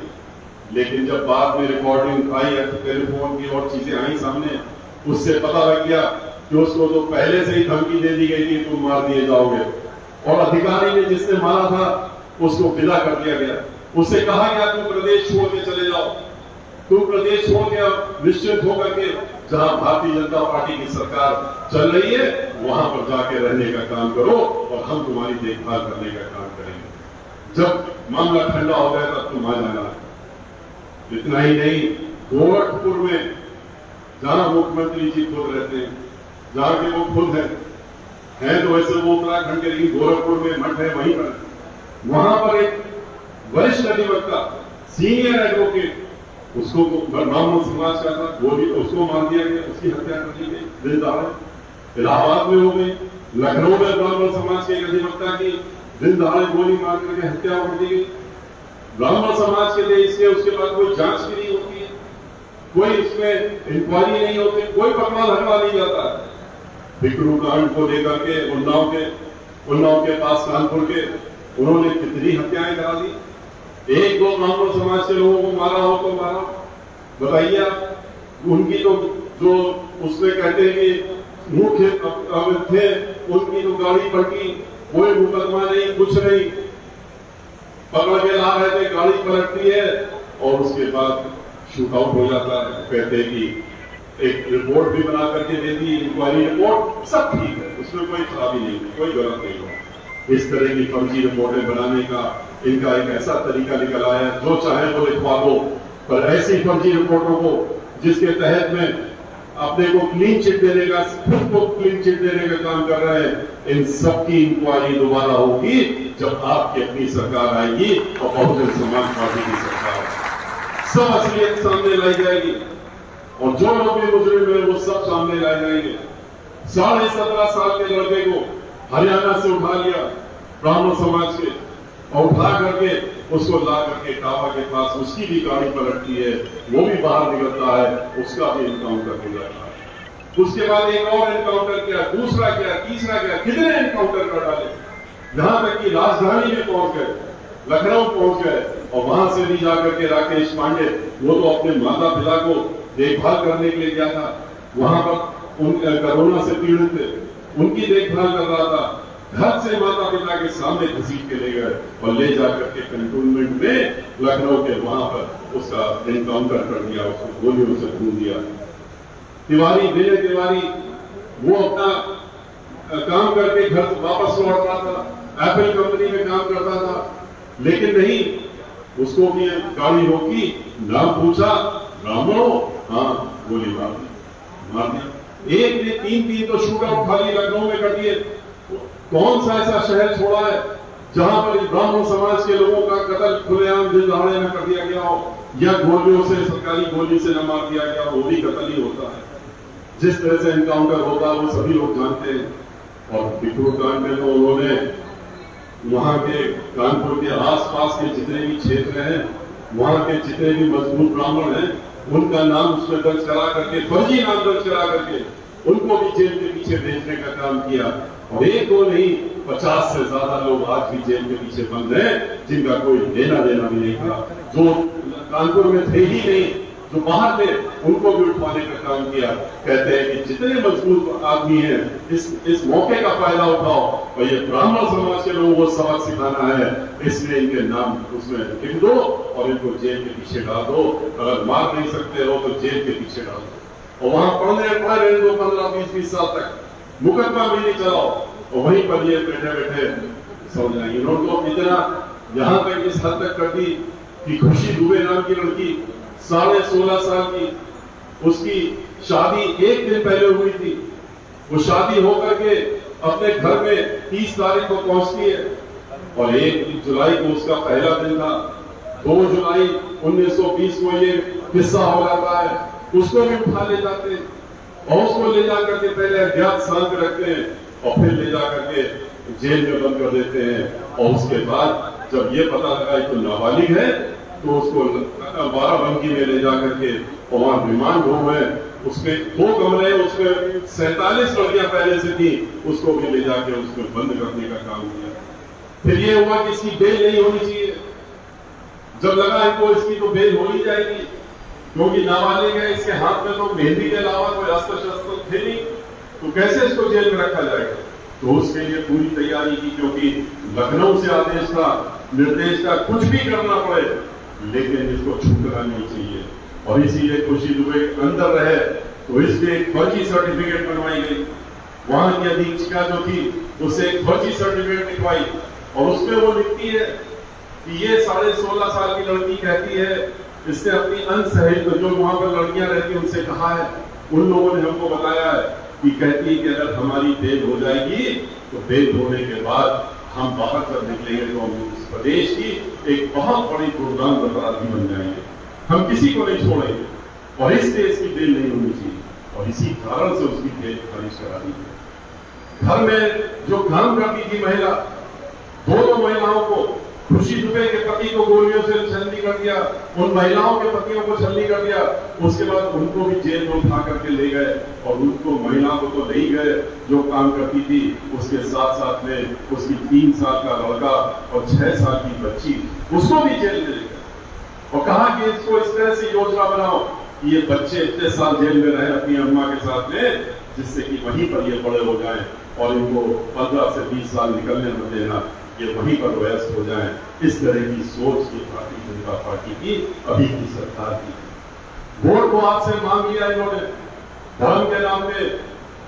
लेकिन जब बाद में रिकॉर्डिंग आई, टेलीफोन की और चीजें आई सामने, उससे पता लग गया कि उसको तो पहले से ही धमकी दे दी गई कि तुम मार दिए जाओगे, और अधिकारी ने जिसने मारा था उसको विदा कर दिया गया। उससे कहा गया तुम प्रदेश छोड़ के चले जाओ, तुम प्रदेश छोड़ के अब निश्चित होकर के जहां भारतीय जनता पार्टी की सरकार चल रही है वहां पर जाके रहने का काम करो, और हम तुम्हारी देखभाल करने का काम करेंगे। जब मामला ठंडा हो गया तब तुम आ जाना। इतना ही नहीं, गोरखपुर में जहां मुख्यमंत्री जी खुद रहते हैं, जहां के वो खुद हैं तो वैसे वो उत्तराखंड के, लेकिन गोरखपुर में मठ है, वहीं पर वहां पर एक वरिष्ठ अधिवक्ता, सीनियर एडवोकेट, उसको ब्राह्मण समाज का था, वो भी उसको मार दिया गया, उसकी हत्या कर दी गई दिन दहाड़े। इलाहाबाद में हो गई, लखनऊ में ब्राह्मण समाज के एक अधिवक्ता की दिन दहाड़े गोली मार करके हत्या कर दी गई। ब्राह्मण समाज के लिए इसके उसके बाद कोई जांच भी नहीं होती है, कोई इसमें इंक्वायरी नहीं होती, कोई पकड़ा धरवा नहीं जाता है। बिकरू कांड को लेकर के उन्नाव के पास कानपुर के उन्होंने कितनी हत्याएं करा दी। एक दो ब्राह्मण समाज के लोगों को मारा हो तो मारा, बताइए आप। उनकी तो जो उसमें कहते हैं कि मुख्य थे, उनकी तो गाड़ी पलटी, कोई मुकदमा नहीं, कुछ नहीं, पकड़ के ला रहे थे, गाड़ी पलटती है और उसके बाद शूट आउट हो जाता है। कहते हैं कि एक रिपोर्ट भी बना करके दे दी, इंक्वायरी रिपोर्ट, सब ठीक है, उसमें कोई खराबी नहीं, कोई गलत नहीं हुआ। इस तरह की फर्जी रिपोर्टें बनाने का इनका एक ऐसा तरीका निकल आया, जो चाहे वो लिखवा दो, पर ऐसी फर्जी रिपोर्टों को जिसके तहत में अपने को क्लीन चिट देने का, खुद को क्लीन चिट देने का काम कर रहे हैं, इन सबकी इंक्वायरी दोबारा होगी जब आपकी अपनी सरकार आएगी और बहुजन समाज पार्टी की सरकार, सब असलियत सामने लाई जाएगी और जो लोग भी मुजरिम है वो सब सामने लाए जाएंगे। 17.5 साल के लड़के को हरियाणा से उठा लिया ब्राह्मण समाज के, और उठा करके उसको ला करके टावा के पास उसकी भी गाड़ी पलटती है, वो भी बाहर निकलता है, उसका भी एनकाउंटर हो जाता है। उसके बाद एक और एनकाउंटर किया, दूसरा किया, तीसरा किया, कितने एनकाउंटर कर डाले, यहां तक कि राजधानी में पहुंच गए, लखनऊ पहुंच गए, और वहां से भी जाकर के राकेश पांडे, वो तो अपने माता पिता को देखभाल करने के लिए गया था, वहां पर उन कोरोना से पीड़ित थे, उनकी देखभाल कर रहा था, घर से माता पिता के सामने घसीट के ले गए और ले जाकर के कंटोनमेंट में लखनऊ के वहां पर उसका एनकाउंटर कर दिया, उसको गोलियों से भून दिया। तिवारी, विजय तिवारी, वो अपना काम करके घर वापस लौट रहा था, एप्पल कंपनी में काम करता था, लेकिन नहीं, उसको भी गाड़ी रोकी, नाम पूछा, ब्राह्मण हो, हाँ, गोली मार दिया। एक ने 3 तो शूट आउट खाली लखनऊ में कर दिए। कौन सा ऐसा शहर छोड़ा है जहां पर ब्राह्मण समाज के लोगों का कत्ल खुलेआम दिन दहाड़े में कर दिया गया हो, या गोलियों से, सरकारी गोली से न मार दिया गया, वो भी कत्ल ही होता है। जिस तरह से एनकाउंटर होता है वो सभी लोग जानते हैं। और बिकरू कांड में तो उन्होंने वहां के कानपुर के आसपास के जितने भी क्षेत्र हैं, वहां के जितने भी मजबूत ब्राह्मण हैं, उनका नाम उसमें दर्ज करा करके, फर्जी नाम दर्ज करा करके उनको भी जेल के पीछे भेजने का काम किया। और एक दो नहीं, 50 से ज्यादा लोग आज भी जेल के पीछे बंद हैं, जिनका कोई लेना देना भी नहीं था, जो कानपुर में थे ही नहीं, जो बाहर थे उनको भी उठवाने का काम किया। कहते हैं कि जितने मजबूत आदमी हैं इस मौके का फायदा उठाओ और ये ब्राह्मण समाज के लोगों को सबक सिखाना है, इसलिए इनके नाम उसमें लिख दो और इनको जेल के पीछे डाल दो। अगर मार नहीं सकते हो तो जेल के पीछे डाल दो और वहां पढ़े रहने दो 15-20 साल तक, मुकदमा भी नहीं चलाओ और वहीं पर ये बैठे बैठे समझ जाएंगे। इन्होंने तो इतना यहां तक इस हद तक कर दी कि खुशी दुबे नाम की लड़की 16.5 साल की, उसकी शादी एक दिन पहले हुई थी। वो शादी होकर के अपने घर में 30 तारीख को पहुंचती है और 1 जुलाई को उसका पहला दिन था। 2 जुलाई 1920 को ये किस्सा हो जाता है, उसको भी उठा ले जाते हैं और उसको ले जाकर के पहले अज्ञात स्थान पे रखते हैं और फिर ले जाकर के जेल में बंद कर देते हैं। और उसके बाद जब ये पता लगा कि नाबालिग है तो उसको बाराबंकी में ले जाकर के वहां रिमांड होम है, उसमें 2 कमरे, उसमें 47 लड़कियां पहले से थी, उसको भी ले जाके उसमें बंद करने का काम किया। फिर ये हुआ कि इसकी बेल नहीं होनी चाहिए। जब लगा इनको इसकी तो बेल हो ही जाएगी क्योंकि नाबालिग है, इसके हाथ में तो मेहंदी के अलावा कोई अस्त्र शस्त्र थे नहीं, तो कैसे इसको जेल में रखा जाएगा। तो उसके लिए पूरी तैयारी की, क्योंकि लखनऊ से आदेश था, निर्देश था, कुछ भी करना पड़े लेकिन इसको छूटना नहीं चाहिए। और इसीलिए खुशी दुबे अंदर रहे तो इसलिए एक फर्जी सर्टिफिकेट बनवाई गई। वहां की अधीक्षिका जो थी उससे एक फर्जी सर्टिफिकेट लिखवाई और उसमें वो लिखती है कि ये 16.5 साल की लड़की कहती है, इसने अपनी अनसहेली जो वहां पर लड़कियां रहती है उनसे कहा है, उन लोगों ने हमको बताया है कि कहती है कि अगर हमारी बेल हो जाएगी तो बेल होने के बाद हम बाहर कर निकलेंगे तो हम इस प्रदेश की एक बहुत बड़ी प्रोग्राम अपराधी बन जाएंगे, हम किसी को नहीं छोड़ेंगे। और इसलिए इसकी बेल नहीं होनी चाहिए और इसी कारण से उसकी बेल खारिज करा दी गई। घर में जो काम करती थी महिला, 2 महिलाओं को, खुशी दुबे के पति को गोलियों से छलनी कर दिया, उन महिलाओं के पतियों को छलनी कर दिया। उसके बाद उनको भी जेल में उठा करके ले गए और उनको महिलाओं को तो नहीं गए जो काम करती थी, उसके साथ साथ में उसकी 3 साल का लड़का और 6 साल की बच्ची, उसको भी जेल में ले गए और कहा कि इसको इस तरह से योजना बनाओ कि ये बच्चे इतने साल जेल में रहे अपनी अम्मा के साथ में, जिससे कि वहीं पर ये बड़े हो जाएं और इनको 15 से 20 साल निकलने न देना, ये वहीं पर वयस्क हो जाएं। इस तरह की सोच की भारतीय जनता पार्टी की अभी की सरकार की। वोट को आपसे मांग लिया इन्होंने धर्म के नाम पे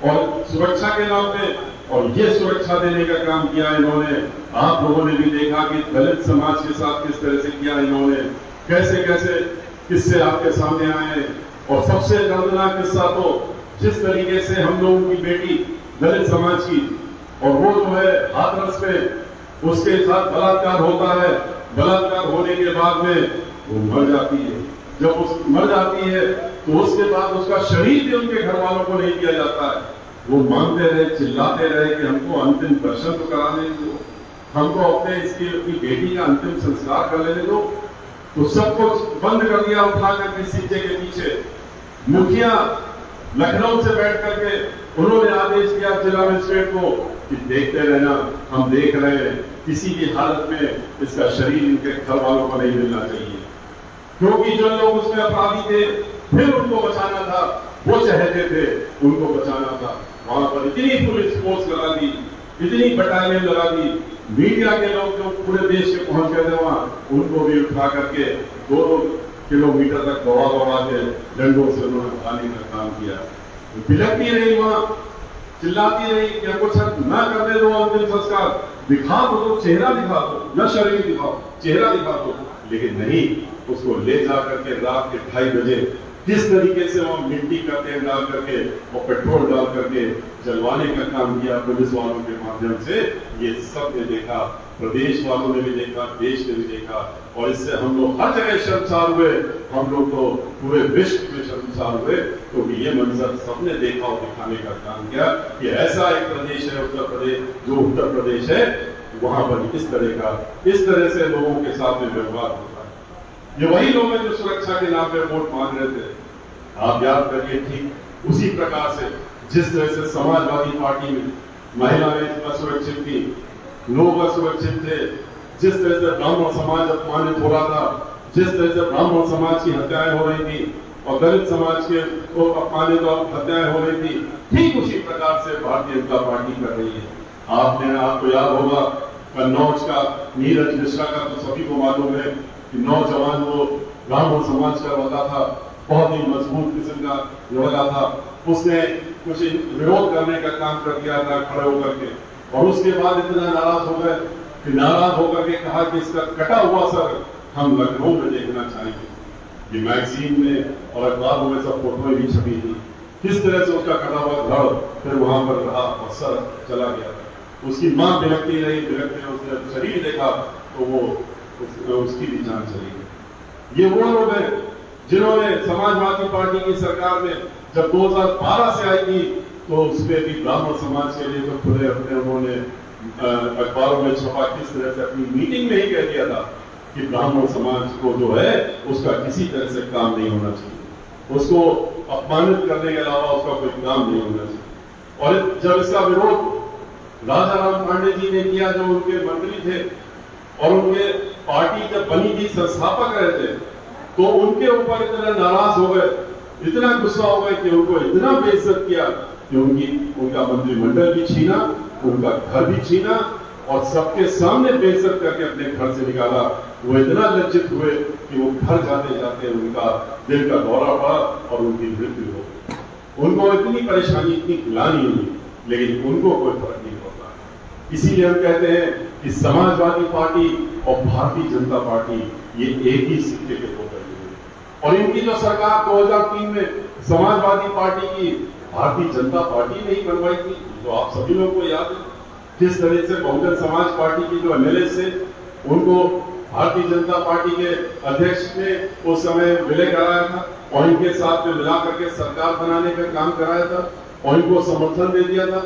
और सुरक्षा के नाम पे, और ये सुरक्षा देने का काम किया इन्होंने। आप लोगों ने भी देखा कि दलित समाज के साथ किस तरह से किया इन्होंने, कैसे कैसे किस्से आपके सामने आए। और सबसे दर्दनाक किस्सा तो जिस तरीके से हम लोगों की बेटी दलित समाज की, और वो जो है हाथरस में उसके साथ बलात्कार होता है, बलात्कार होने के बाद में वो मर जाती है। जब उस मर जाती है तो उसके बाद उसका शरीर भी उनके घर वालों को नहीं दिया जाता है। वो मांगते रहे, चिल्लाते रहे कि हमको अंतिम दर्शन तो कराने दो, हमको अपने अपनी बेटी का अंतिम संस्कार कर लेने दो। तो सबको बंद कर दिया उठा करके सीटे के पीछे। मुखिया लखनऊ से बैठ करके उन्होंने आदेश दिया जिला मजिस्ट्रेट को कि देखते रहना, हम देख रहे हैं, किसी भी हालत में इसका शरीर इनके घर वालों को नहीं मिलना चाहिए, क्योंकि जो लोग उसमें अपराधी थे फिर उनको बचाना था, वो चाहते थे उनको बचाना था। वहां पर इतनी पुलिस फोर्स लगा दी, इतनी बटालियन लगा दी, मीडिया के लोग जो पूरे देश के पहुंच गए थे वहां, उनको भी उठा करके 2 किलोमीटर तक दौड़ा के डंडों से उन्होंने उठाने का काम किया। बिलकती रही वहां, चिल्लाती रही कि कुछ न करने दो अंतिम संस्कार, दिखा दो, चेहरा दिखा दो, न शरीर दिखाओ, चेहरा दिखा दो। लेकिन नहीं, उसको ले जा करके रात के 2:30 बजे किस तरीके से वहां मिट्टी का तेल डाल करके और पेट्रोल डाल करके जलवाने का काम किया पुलिस वालों के माध्यम से। ये सब ने देखा, प्रदेश वालों ने भी देखा, देश ने भी देखा, और इससे हम लोग हर जगह शर्मसार हुए। हम लोग तो पूरे विश्व में शर्मसार हुए, क्योंकि तो ये मंजर सबने देखा और दिखाने का काम किया कि ऐसा एक प्रदेश है उत्तर प्रदेश, जो उत्तर प्रदेश है वहां पर इस तरह से लोगों के साथ में व्यवहार होता है। ये वही लोग हैं जो सुरक्षा के नाम पे वोट मांग रहे थे। आप याद करिए, ठीक उसी प्रकार से जिस तरह से समाजवादी पार्टी में महिलाएं असुरक्षित थी, लोग असुरक्षित थे, जिस तरह से ब्राह्मण समाज अपमानित हो रहा था, जिस तरह से ब्राह्मण समाज की हत्याएं हो रही थी, और दलित समाज के को अपमानित और हत्याएं हो रही थी, ठीक उसी प्रकार से भारतीय जनता पार्टी कर रही है। आपको याद होगा कन्नौज का नीरज मिश्रा का तो सभी को मालूम है कि नौजवान वो ब्राह्मण समाज का लड़का था, बहुत ही मजबूत किस्म का लड़का था। उसने कुछ विरोध करने का काम कर दिया था खड़े होकर के, और उसके बाद इतना नाराज हो गए कि नाराज होकर के कहा कि इसका कटा हुआ सर हम लखनऊ में देखना चाहेंगे। ये मैगजीन में और अखबारों में सब फोटो भी छपी थी, किस तरह से उसका कटा हुआ धड़ फिर वहां पर रहा और सर चला गया। उसकी मां बिलखती रही, उसने शरीर देखा तो वो उसकी भी जान चली गई। ये वो लोग हैं जिन्होंने समाजवादी पार्टी की सरकार में जब 2012 से आई थी तो उसमें भी ब्राह्मण समाज के लिए तो खुले अपने उन्होंने अखबारों में छपा, किस तरह से अपनी मीटिंग में ही कह दिया था कि ब्राह्मण समाज को जो है उसका किसी तरह से काम नहीं होना चाहिए, उसको अपमानित करने के अलावा उसका कोई काम नहीं होना चाहिए। और जब इसका विरोध राजा राम पांडे जी ने किया, जो उनके मंत्री थे और उनके पार्टी जब बनी थी, संस्थापक रहे थे, तो उनके ऊपर इतना नाराज हो गए, इतना गुस्सा हो गए कि उनको इतना बेइज्जत किया कि उनका मंत्रिमंडल भी छीना, उनका घर भी छीना और सबके सामने बेइज्जत करके अपने घर से निकाला। वो इतना लज्जित हुए कि वो घर जाते जाते उनका दिल का दौरा पड़ा और उनकी मृत्यु हो गई। उनको इतनी परेशानी, इतनी गिलानी हुई, लेकिन उनको कोई फर्क नहीं पड़ता। इसीलिए हम कहते हैं कि समाजवादी पार्टी और भारतीय जनता पार्टी ये एक ही सिक्के के दो पहलू हैं। और इनकी जो सरकार 2003 में समाजवादी पार्टी की भारतीय जनता पार्टी ने ही बनवाई थी, जो आप सभी लोगों को याद है, किस तरह से बहुजन समाज पार्टी की जो एमएलए थे उनको भारतीय जनता पार्टी के अध्यक्ष ने उस समय विलय कराया था और इनके साथ में मिला करके सरकार बनाने का काम कराया था और इनको समर्थन दे दिया था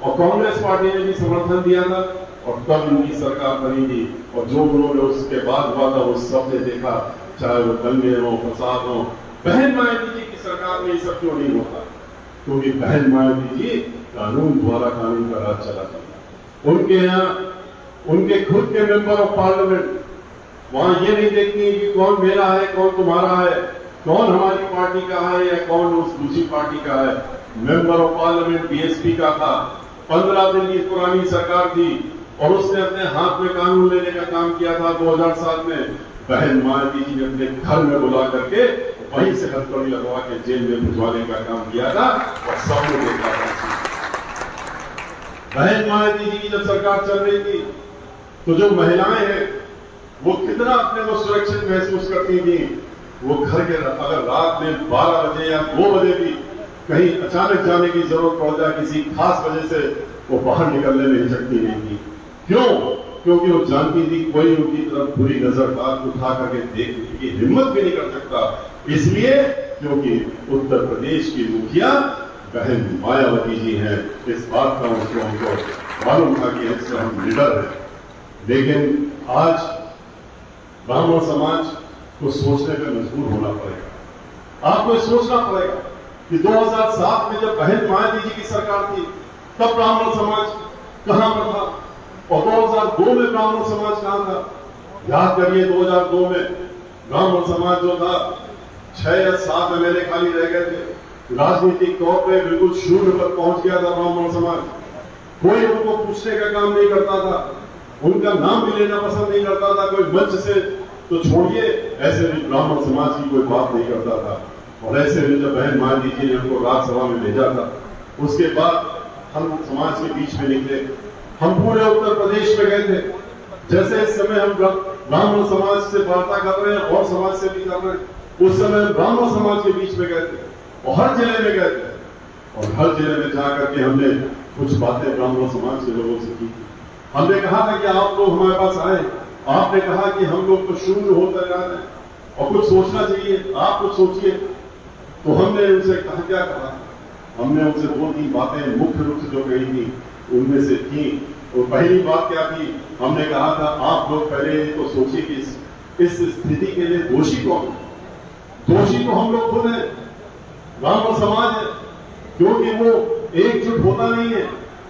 और कांग्रेस पार्टी ने भी समर्थन दिया था और तब इनकी सरकार बनी थी। और जो उन्होंने उसके बाद हुआ था वो सबने देखा, चाहे वो दंगे हो, फसाद हो। बहन मायावती जी की सरकार में ये सब क्यों नहीं होता? क्योंकि बहन मायावती जी कानून द्वारा कानून का राज चलाती है। उनके यहाँ उनके खुद के मेंबर ऑफ पार्लियामेंट वहां ये नहीं देखती कि कौन मेरा है, कौन तुम्हारा है, कौन हमारी पार्टी का है या कौन उस दूसरी पार्टी का है। मेंबर ऑफ पार्लियामेंट बीएसपी का था, 15 दिन की पुरानी सरकार थी और उसने अपने हाथ में कानून लेने का काम किया था। 2007 में बहन मायावती जी ने अपने घर में बुला करके वहीं से हथकड़ी लगवा के जेल में भिजवाने का काम किया था और सबने देखा था। बहन मायावती जी की जब सरकार चल रही थी तो जो महिलाएं हैं वो कितना अपने को सुरक्षित महसूस करती थी। वो घर के अगर रात में 12 बजे या 2 बजे भी कहीं अचानक जाने की जरूरत पड़ जाए किसी खास वजह से, वो बाहर निकलने में हिचकती नहीं थी। क्यों? क्योंकि वो जानती थी कोई उनकी तरफ बुरी नजर उठा करके देखने की हिम्मत भी नहीं कर सकता। इसलिए क्योंकि उत्तर प्रदेश की मुखिया बहन मायावती जी हैं। इस बात का उनको मालूम था कि इससे हम लीडर हैं। लेकिन आज ब्राह्मण समाज को सोचने पर मजबूर होना पड़ेगा। आपको सोचना पड़ेगा कि 2007 में जब बहन मायावती जी की सरकार थी तब ब्राह्मण समाज कहां पर था और 2002 में ब्राह्मण समाज कहां था। याद करिए 2002 में ब्राह्मण समाज जो था 6 या 7 एमएलए खाली रह गए थे। राजनीतिक तौर पे बिल्कुल शून्य पर पहुंच गया था ब्राह्मण समाज। कोई उनको पूछने का काम नहीं करता था, उनका नाम भी लेना पसंद नहीं करता था। कोई मंच से तो छोड़िए, ऐसे भी ब्राह्मण समाज की कोई बात नहीं करता था। और ऐसे में जब बहन मायावती जी ने हमको राज्यसभा में भेजा था, उसके बाद हम समाज के बीच में निकले। हम पूरे उत्तर प्रदेश में गए थे। जैसे इस समय हम ब्राह्मण समाज से वार्ता कर रहे हैं और समाज से भी कर रहे हैं, उस समय ब्राह्मण समाज के बीच में गए थे और हर जिले में गए थे और हर जिले में जाकर के हमने कुछ बातें ब्राह्मण समाज के लोगों से की। हमने कहा था कि आप लोग हमारे पास आए, आपने कहा कि हम लोग तो शून्य होकर जा रहे हैं और कुछ सोचना चाहिए, आप कुछ सोचिए। तो हमने उनसे कहा, क्या कहा? हमने उनसे 2-3 बातें मुख्य रूप से जो कही थी उनमें से थी। और पहली बात क्या थी? हमने कहा था आप लोग पहले तो सोचिए कि इस स्थिति के लिए दोषी कौन है? दोषी तो हम लोग खुद हैं, ब्राह्मण समाज है, क्योंकि वो एकजुट होता नहीं है,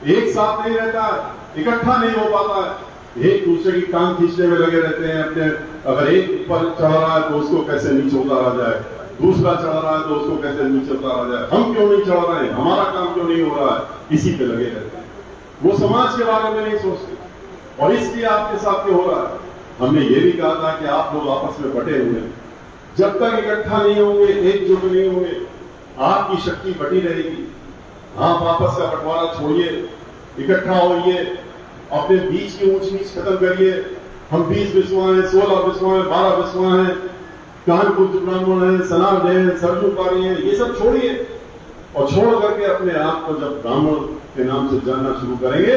एक साथ नहीं रहता है, इकट्ठा नहीं हो पाता है, एक दूसरे की टांग खींचने में लगे रहते हैं। अपने अगर एक पर चढ़ रहा है तो उसको कैसे नीचे उतारा जाए, दूसरा चढ़ रहा है तो उसको कैसे नीचे उतारा जाए, हम क्यों नहीं चढ़ रहे हैं, हमारा काम क्यों नहीं हो रहा है, इसी पे लगे रहते हैं। वो समाज के बारे में नहीं सोचते। और इसलिए आपके साथ क्या हो रहा है, हमने ये भी कहा था कि आप लोग आपस में बटे हुए हैं, जब तक इकट्ठा नहीं होंगे, एकजुट नहीं होंगे, आपकी शक्ति बटी रहेगी। आप आपस का बंटवारा छोड़िए, इकट्ठा होइए, अपने बीच की ऊंच नीच खत्म करिए। हम 20 विश्वा हैं, 16 विश्वा हैं, 12 विश्वा हैं, कानपुर ब्राह्मण है, सनातन है, सरजू पारी है, ये सब छोड़िए और छोड़ करके अपने आप को जब ब्राह्मण के नाम से जानना शुरू करेंगे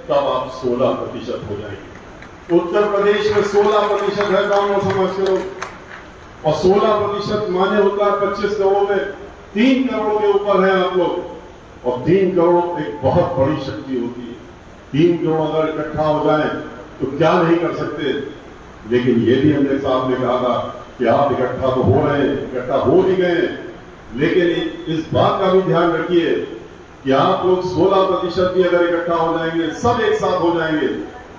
तब आप 16% हो जाएंगे। उत्तर प्रदेश में 16% है ब्राह्मण समाज के लोग और 16% माने होता है 25 करोड़ में 3 करोड़ के ऊपर है आप लोग। और 3 करोड़ एक बहुत बड़ी शक्ति होती है। 3 करोड़ अगर इकट्ठा हो जाए तो क्या नहीं कर सकते। लेकिन ये भी हमने साहब ने कहा था कि आप इकट्ठा तो हो रहे हैं, इकट्ठा हो भी गए, लेकिन इस बात का भी ध्यान रखिए कि आप लोग 16% भी अगर इकट्ठा हो जाएंगे, सब एक साथ हो जाएंगे,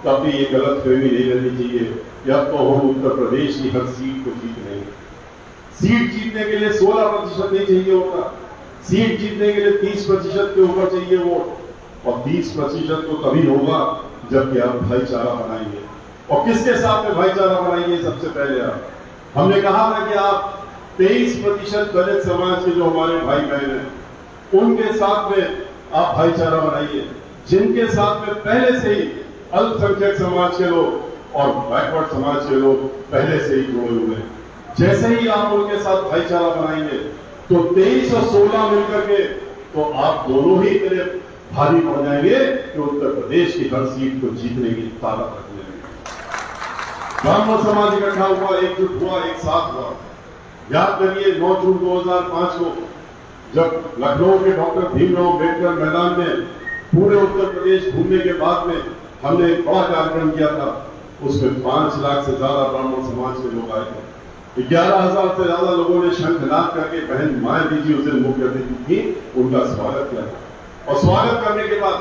तब भी ये गलत फहमी नहीं रहनी चाहिए कि अब तो हम उत्तर प्रदेश की हर सीट को जीत लेंगे। सीट जीतने के लिए 16% नहीं चाहिए होता, सीट जीतने के लिए 30% के ऊपर चाहिए वोट। और 30% तो तभी होगा जबकि आप भाईचारा बनाएंगे। और किसके साथ में भाईचारा बनाएंगे, सबसे पहले हमने कहा था कि आप 23% दलित समाज के जो हमारे भाई बहन हैं उनके साथ में आप भाईचारा बनाइए, जिनके साथ में पहले से ही अल्पसंख्यक समाज के लोग और बैकवर्ड समाज के लोग पहले से ही जुड़े हुए हैं। जैसे ही आप उनके साथ भाईचारा बनाएंगे तो 23 और 16 मिलकर के तो आप दोनों ही इतने भारी पड़ जाएंगे कि उत्तर प्रदेश की हर सीट को जीतने की ताकत रखने लगे। ब्राह्मण समाज इकट्ठा हुआ, एकजुट हुआ, एक साथ हुआ। याद करिए 9 जून 2005 को जब लखनऊ के डॉक्टर भीमराव अम्बेडकर मैदान में पूरे उत्तर प्रदेश घूमने के बाद में हमने एक बड़ा कार्यक्रम किया था। उसमें 5 लाख से ज्यादा ब्राह्मण समाज के लोग आए थे। 11,000 से ज्यादा लोगों ने शंखनाद करके बहन मायावती जी उस दिन मुख्य अतिथि थी, उनका स्वागत किया। और स्वागत करने के बाद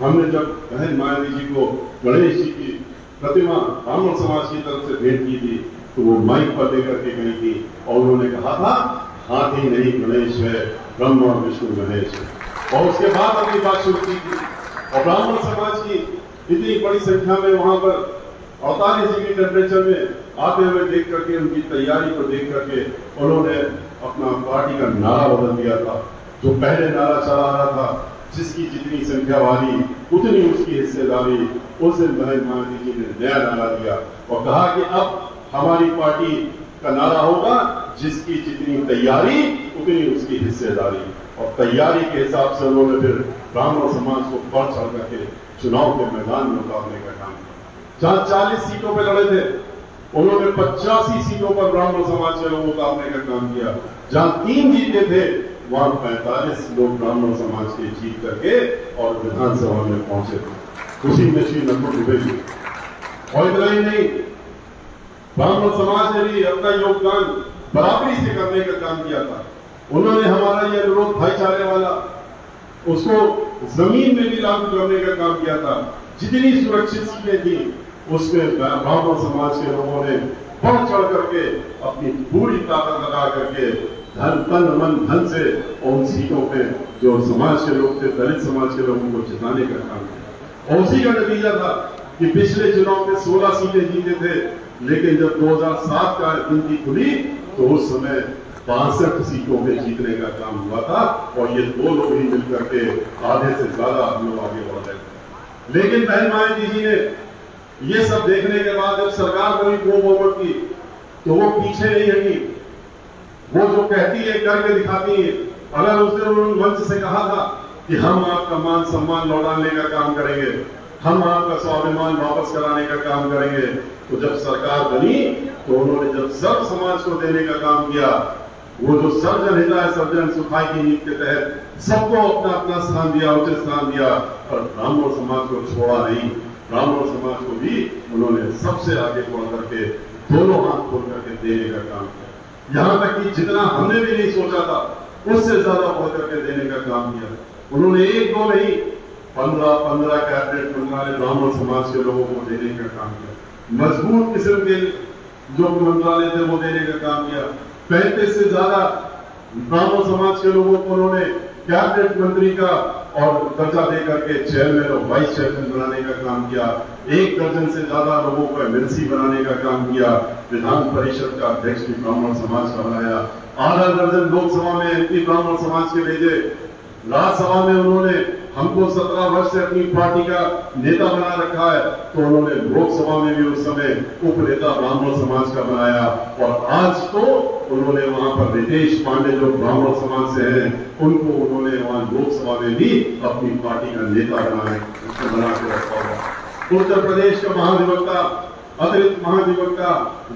हमने जब बहन मायावती जी को गणेश जी की प्रतिमा ब्राह्मण समाज की तरफ से भेंट की थी तो वो माइक पर लेकर के गई थी और उन्होंने कहा था, हाथी नहीं गणेश है, ब्रह्मा विष्णु गणेश है। और उसके बाद अपनी बात शुरू की थी। और ब्राह्मण समाज की इतनी बड़ी संख्या में वहां पर 48 डिग्री टेम्परेचर में आते हुए देख करके, उनकी तैयारी को देख करके उन्होंने अपना पार्टी का नारा बदल दिया था। जो पहले नारा चला रहा था, जिसकी जितनी संख्या वाली उतनी उसकी हिस्सेदारी, उस दिन बहन मायावती जी ने नया नारा दिया और कहा कि अब हमारी पार्टी का नारा होगा, जिसकी जितनी तैयारी उतनी उसकी हिस्सेदारी। और तैयारी के हिसाब से उन्होंने फिर ब्राह्मण समाज को बढ़ चढ़ करके चुनाव के मैदान में उतारने का काम किया। जहां 40 सीटों पर लड़े थे, उन्होंने 85 सीटों पर ब्राह्मण समाज के लोगों को उतारने का काम किया। जहां 3 जीते थे वहां 45 लोग ब्राह्मण समाज के जीत करके और विधानसभा में पहुंचे थे। उसी में श्री नंबर डुबे जी। और इतना ही नहीं, ब्राह्मण समाज ने भी अपना योगदान बराबरी से करने का काम किया था। उन्होंने हमारा यह अनुरोध भाईचारे वाला उसको जमीन में भी लागू करने का काम किया था। जितनी सुरक्षित सीटें थी उसमें ब्राह्मण समाज के लोगों ने बढ़ चढ़ करके अपनी पूरी ताकत लगा करके धन तन मन धन से उन सीटों पे जो समाज के लोग थे, दलित समाज के लोगों को जिताने का काम किया। और उसी का नतीजा था कि पिछले चुनाव में 16 सीटें जीते थे, लेकिन जब 2007 का गिनती खुली तो उस समय 62 सीटों पे जीतने का काम हुआ था। और ये 2 लोग ही मिलकर के आधे से ज्यादा हम लोग आगे बढ़ रहे थे। लेकिन बहन मायावती जी ने ये सब देखने के बाद जब सरकार बनी वो बहुमत की तो वो पीछे नहीं हटी। वो जो कहती है करके दिखाती है। अगर उस दिन उन्होंने मंच से कहा था कि हम आपका मान सम्मान लौटाने का काम करेंगे, हम आपका स्वाभिमान वापस कराने का काम करेंगे, तो जब सरकार बनी तो उन्होंने जब सर्व समाज को देने का काम किया, वो जो सर्वजन हिताय सर्वजन सुखाय की नीति के तहत सबको अपना अपना स्थान दिया, उचित स्थान दिया, और ब्राह्मण समाज को छोड़ा नहीं। ब्राह्मण समाज को भी उन्होंने सबसे आगे बढ़ करके दोनों हाथ खोल करके देने का काम किया। यहां तक कि जितना हमने भी नहीं सोचा था उससे ज्यादा बढ़ करके देने का काम किया। उन्होंने 1-2 नहीं 15 कैबिनेट मंत्रालय ब्राह्मण समाज के लोगों को देने का काम किया। मजबूत किस्म के जो मंत्रालय थे वो देने का काम किया। 35 से ज्यादा ब्राह्मण समाज के लोगों को उन्होंने कैबिनेट मंत्री का और दर्जा दे करके चेयरमैन और वाइस चेयरमैन बनाने का काम किया। 1 दर्जन से ज्यादा लोगों को एमएलसी बनाने का काम किया। विधान परिषद का अध्यक्ष भी ब्राह्मण समाज का बनाया। आधा दर्जन लोकसभा में एमपी ब्राह्मण समाज के भेजे। राज्यसभा में उन्होंने हमको 17 वर्ष से अपनी पार्टी का नेता बना रखा है, तो उन्होंने लोकसभा में भी उस समय उप नेता ब्राह्मण समाज का बनाया। और आज तो उन्होंने वहां पर रितेश पांडे जो ब्राह्मण समाज से हैं, उनको उन्होंने वहां लोकसभा में भी अपनी पार्टी का नेता बना के रखा हुआ। उत्तर प्रदेश का महाधिवक्ता, अतिरिक्त महाधिवक्ता,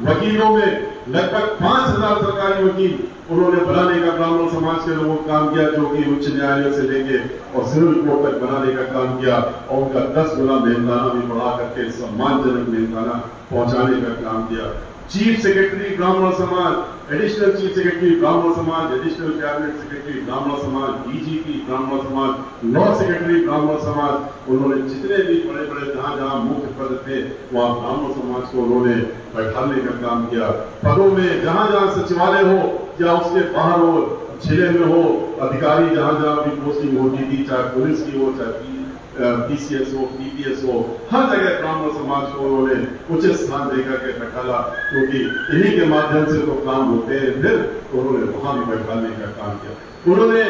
वकीलों में लगभग 5000 सरकारी वकील उन्होंने बनाने का ब्राह्मण समाज के लोगों को काम किया, जो कि उच्च न्यायालय से लेके और सिविल कोर्ट तक बनाने का काम किया। और उनका 10 गुना मेहनताना भी बढ़ा करके सम्मानजनक मेहनताना पहुंचाने का काम किया। चीफ सेक्रेटरी ब्राह्मण समाज, एडिशनल चीफ सेक्रेटरी ब्राह्मण समाज, एडिशनल कैबिनेट सेक्रेटरी ब्राह्मण समाज, डीजीपी ब्राह्मण समाज, लॉ सेक्रेटरी ब्राह्मण समाज, उन्होंने जितने भी बड़े बड़े जहां जहां मुख्य पद थे वहां ब्राह्मण समाज को उन्होंने बैठाने का काम किया। पदों में जहां जहां सचिवालय हो या उसके बाहर हो, जिले में हो, अधिकारी जहां जहां भी पोस्टिंग होती थी, चाहे पुलिस की हो, चाहे पीसीएस हो, पीपीएस हो, हर जगह ब्राह्मण समाज को उन्होंने उचित स्थान देकर के बैठाला, क्योंकि इन्हीं के माध्यम से तो काम होते हैं। फिर उन्होंने वहां भी बैठाने का काम किया। उन्होंने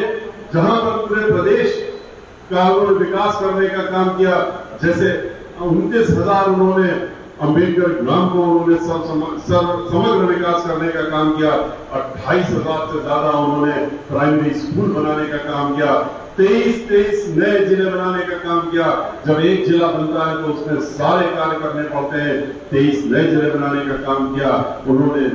जहां पर पूरे प्रदेश का विकास करने का काम किया, जैसे 29,000 उन्होंने अंबेडकर ग्राम को उन्होंने समग्र विकास करने का काम किया। 28,000 से ज्यादा उन्होंने प्राइमरी स्कूल बनाने का काम किया। 23 नए जिले बनाने का काम किया। जब एक जिला बनता है तो उसमें सारे कार्य करने पड़ते हैं। 23 नए जिले बनाने का काम किया। उन्होंने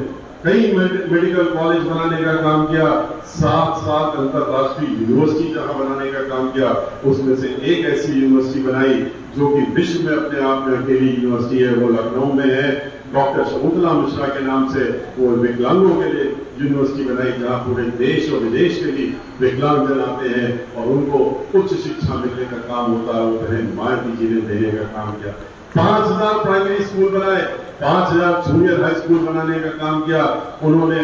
कई मेडिकल कॉलेज बनाने का काम किया। 7 अंतरराष्ट्रीय यूनिवर्सिटी जहां बनाने का काम किया, उसमें से एक ऐसी यूनिवर्सिटी बनाई जो कि विश्व में अपने आप में अकेली यूनिवर्सिटी है, वो लखनऊ में है। डॉक्टर शकुंतला मिश्रा के नाम से वो विकलांगों के लिए यूनिवर्सिटी बनाई, जहां पूरे देश और विदेश के भी विकलांगजन आते हैं और उनको उच्च शिक्षा मिलने का काम होता है। वो बहन मायावती जी ने देने का काम किया। 5000 प्राइमरी स्कूल बनाए, 5000 जूनियर हाई स्कूल बनाने का काम किया। उन्होंने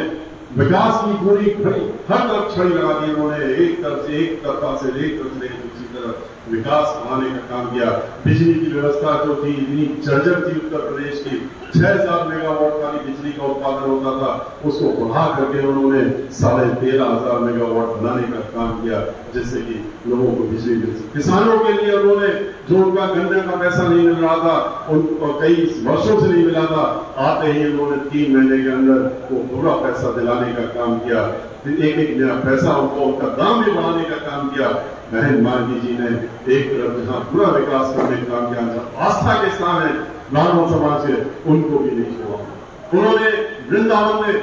विकास की पूरी हर तरफ छड़ी लगा दी। उन्होंने एक तरफ से एक तरफा से एक तरफ से दूसरी तरफ विकास बनाने का काम किया। बिजली की व्यवस्था जो थी इतनी जर्जर थी उत्तर प्रदेश की, 6000 मेगावाट वाली बिजली का उत्पादन होता था, उसको बढ़ा करके उन्होंने 13,500 मेगावाट बनाने का काम किया, जिससे कि लोगों को बिजली मिल सके। किसानों के लिए उन्होंने जो उनका गन्ने का पैसा नहीं मिल रहा था, उनको कई वर्षों से नहीं मिला था, आते ही उन्होंने 3 महीने के अंदर वो पूरा पैसा दिलाने का काम किया। एक नया पैसा उनको उनका दाम भी बढ़ाने का काम किया। बहन मायावती जी ने एक तरफ जहां पूरा विकास करने का काम किया, जहां आस्था के स्थान है ब्राह्मण समाज के, उनको भी नहीं छोड़ा। उन्होंने वृंदावन में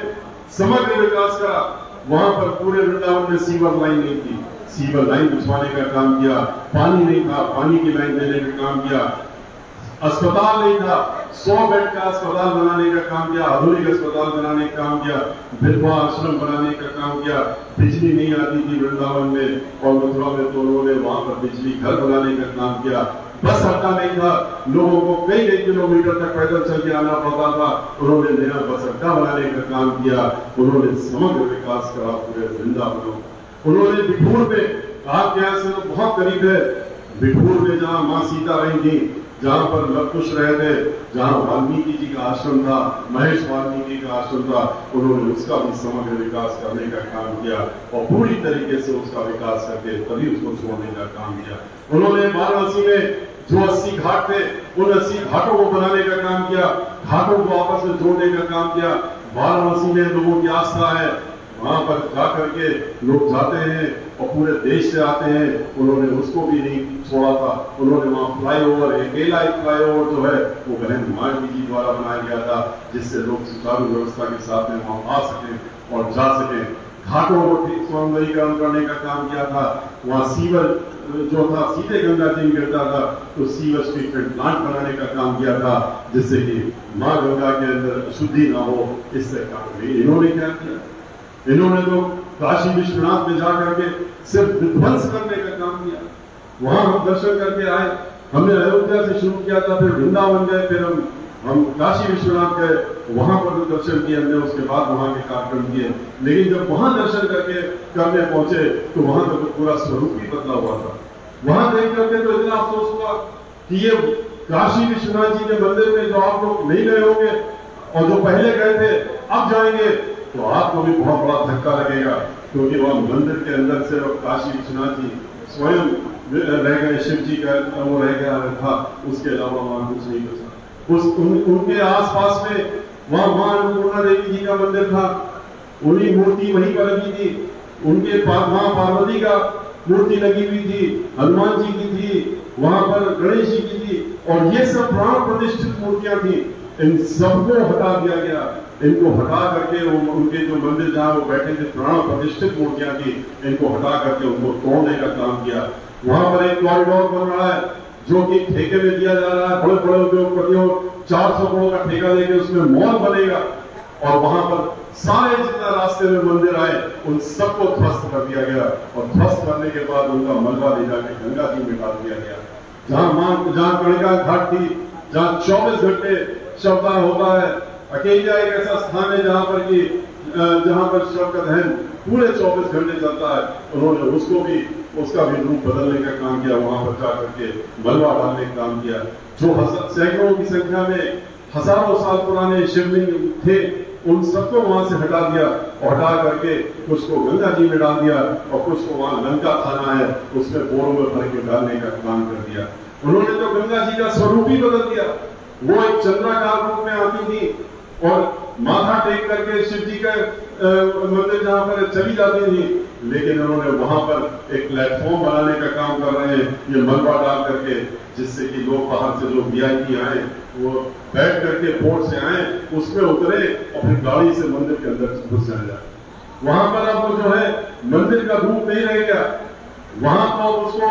समग्र विकास करा। वहां पर पूरे वृंदावन में सीवर लाइन नहीं थी, सीवर लाइन बिछवाने का काम किया। पानी नहीं था, पानी की लाइन देने का काम किया। अस्पताल नहीं था, 100 बेड का अस्पताल बनाने का काम किया। आधुनिक अस्पताल बनाने का काम किया। विधवा आश्रम बनाने का काम किया। बिजली नहीं आती थी वृंदावन में और मथुरा में, तो उन्होंने वहां पर बिजली घर बनाने का काम किया। बस अड्डा नहीं था, लोगों को कई किलोमीटर तक पैदल चल के आना पड़ता था, उन्होंने नया बस अड्डा बनाने का काम किया। उन्होंने समग्र विकास करा पूरे वृंदावन। उन्होंने बिठूर में, आपके यहाँ से तो बहुत करीब है, बिठूर में जहाँ माँ सीता रही थी, जहां पर लवकुश रहे थे, जहां वाल्मीकि जी का आश्रम था, महेश वाल्मीकि का आश्रम था, उन्होंने उसका भी समग्र विकास करने का काम किया और पूरी तरीके से उसका विकास करके तभी उसको छोड़ने का काम किया। उन्होंने वाराणसी में जो 80 घाट थे, उन 80 घाटों को बनाने का काम किया, घाटों को आपस में जोड़ने का काम किया। वाराणसी में लोगों की आस्था है, वहां पर जाकर के लोग जाते हैं और पूरे देश से आते हैं। उन्होंने उसको भी नहीं छोड़ा था। उन्होंने वहां फ्लाईओवर, अकेला एक फ्लाईओवर जो है वो बहन मायावती जी द्वारा बनाया गया था, जिससे लोग सुचारू व्यवस्था के साथ में वहां आ सके और जा सके। घाटों को ठीक सौंदर्यीकरण करने का काम किया था। वहां सीवर जो था सीधे गंगा जी में गिरता था, तो सीवर ट्रीटमेंट प्लांट बनाने का काम किया था, जिससे कि माँ गंगा के अंदर अशुद्धि ना हो। इससे काम इन्होंने क्या किया? इन्होंने तो काशी विश्वनाथ में जाकर के सिर्फ विध्वंस करने का काम किया। वहां हम दर्शन करके आए। हमने अयोध्या से शुरू किया था, फिर वृंदावन गए, फिर हम हम काशी विश्वनाथ गए, वहां पर दर्शन किए हमने, उसके बाद वहां के कार्यक्रम किए। लेकिन जब वहां दर्शन करने पहुंचे तो वहां का तो पूरा स्वरूप ही बदला हुआ था। वहां देख करके तो इतना अफसोस हुआ कि ये काशी विश्वनाथ जी के मंदिर में जो आप लोग नहीं गए होंगे और जो पहले गए थे अब जाएंगे तो आपको भी बहुत बड़ा धक्का लगेगा, क्योंकि वह मंदिर के अंदर से काशी विश्वनाथ जी स्वयं रह गए, शिव जी का वो रह गया था, उसके अलावा वहां कुछ नहीं बचा। उनके आसपास में वहां मां अन्नपूर्णा देवी जी का मंदिर था, उन्हीं मूर्ति वहीं पर लगी थी, उनके मां पार्वती का मूर्ति लगी हुई थी, हनुमान जी की थी, वहां पर गणेश जी की थी, और ये सब प्राण प्रतिष्ठित मूर्तियां थी। इन सबको हटा दिया गया। इनको हटा करके उनके जो मंदिर जहां वो बैठे थे, प्राण प्रतिष्ठित मूर्तियां थी, इनको हटा करके उनको तोड़ने का काम किया। वहां पर एक कॉरिडोर बन रहा है जो कि ठेके में दिया जा रहा है, बड़े बड़े उद्योगपतियों 400 करोड़ का ठेका लेके उसमें मॉल बनेगा, और वहां पर सारे जितना रास्ते में मंदिर आए उन सबको ध्वस्त कर दिया गया, और ध्वस्त करने के बाद उनका मलबा ले जाके गंगा जी में डाल दिया गया। जहां कणिका घाट थी, जहां 24 घंटे शवदाह होता है, अकेला एक ऐसा स्थान है जहां पर शव का दहन पूरे 24 घंटे चलता है, उन्होंने उसका भी रूप बदलने का काम किया, वहां पर जाकर के मलबा डालने का काम किया। जो सैकड़ों की संख्या में हजारों साल पुराने शिवलिंग थे, उन सबको वहां से हटा दिया, और हटा करके कुछ को गंगा जी में डाल दिया, और कुछ को वहां लंका थाना है उसमें बोरों में भर के डालने का काम कर दिया। उन्होंने तो गंगा जी का स्वरूप ही बदल दिया। वो एक चंद्राकार रूप में आती थी और माथा टेक करके शिव जी का मंदिर जहां पर चली जाती थी, लेकिन उन्होंने वहां पर एक प्लेटफॉर्म बनाने का काम कर रहे हैं, ये मलबा डाल करके, जिससे कि लोग बाहर से जो VIP आए वो बैठ करके बोट से आए, उसमें उतरे और फिर गाड़ी से मंदिर के अंदर घुस जाए। वहां पर अब जो है मंदिर का रूप नहीं रह गया, वहां पर उसको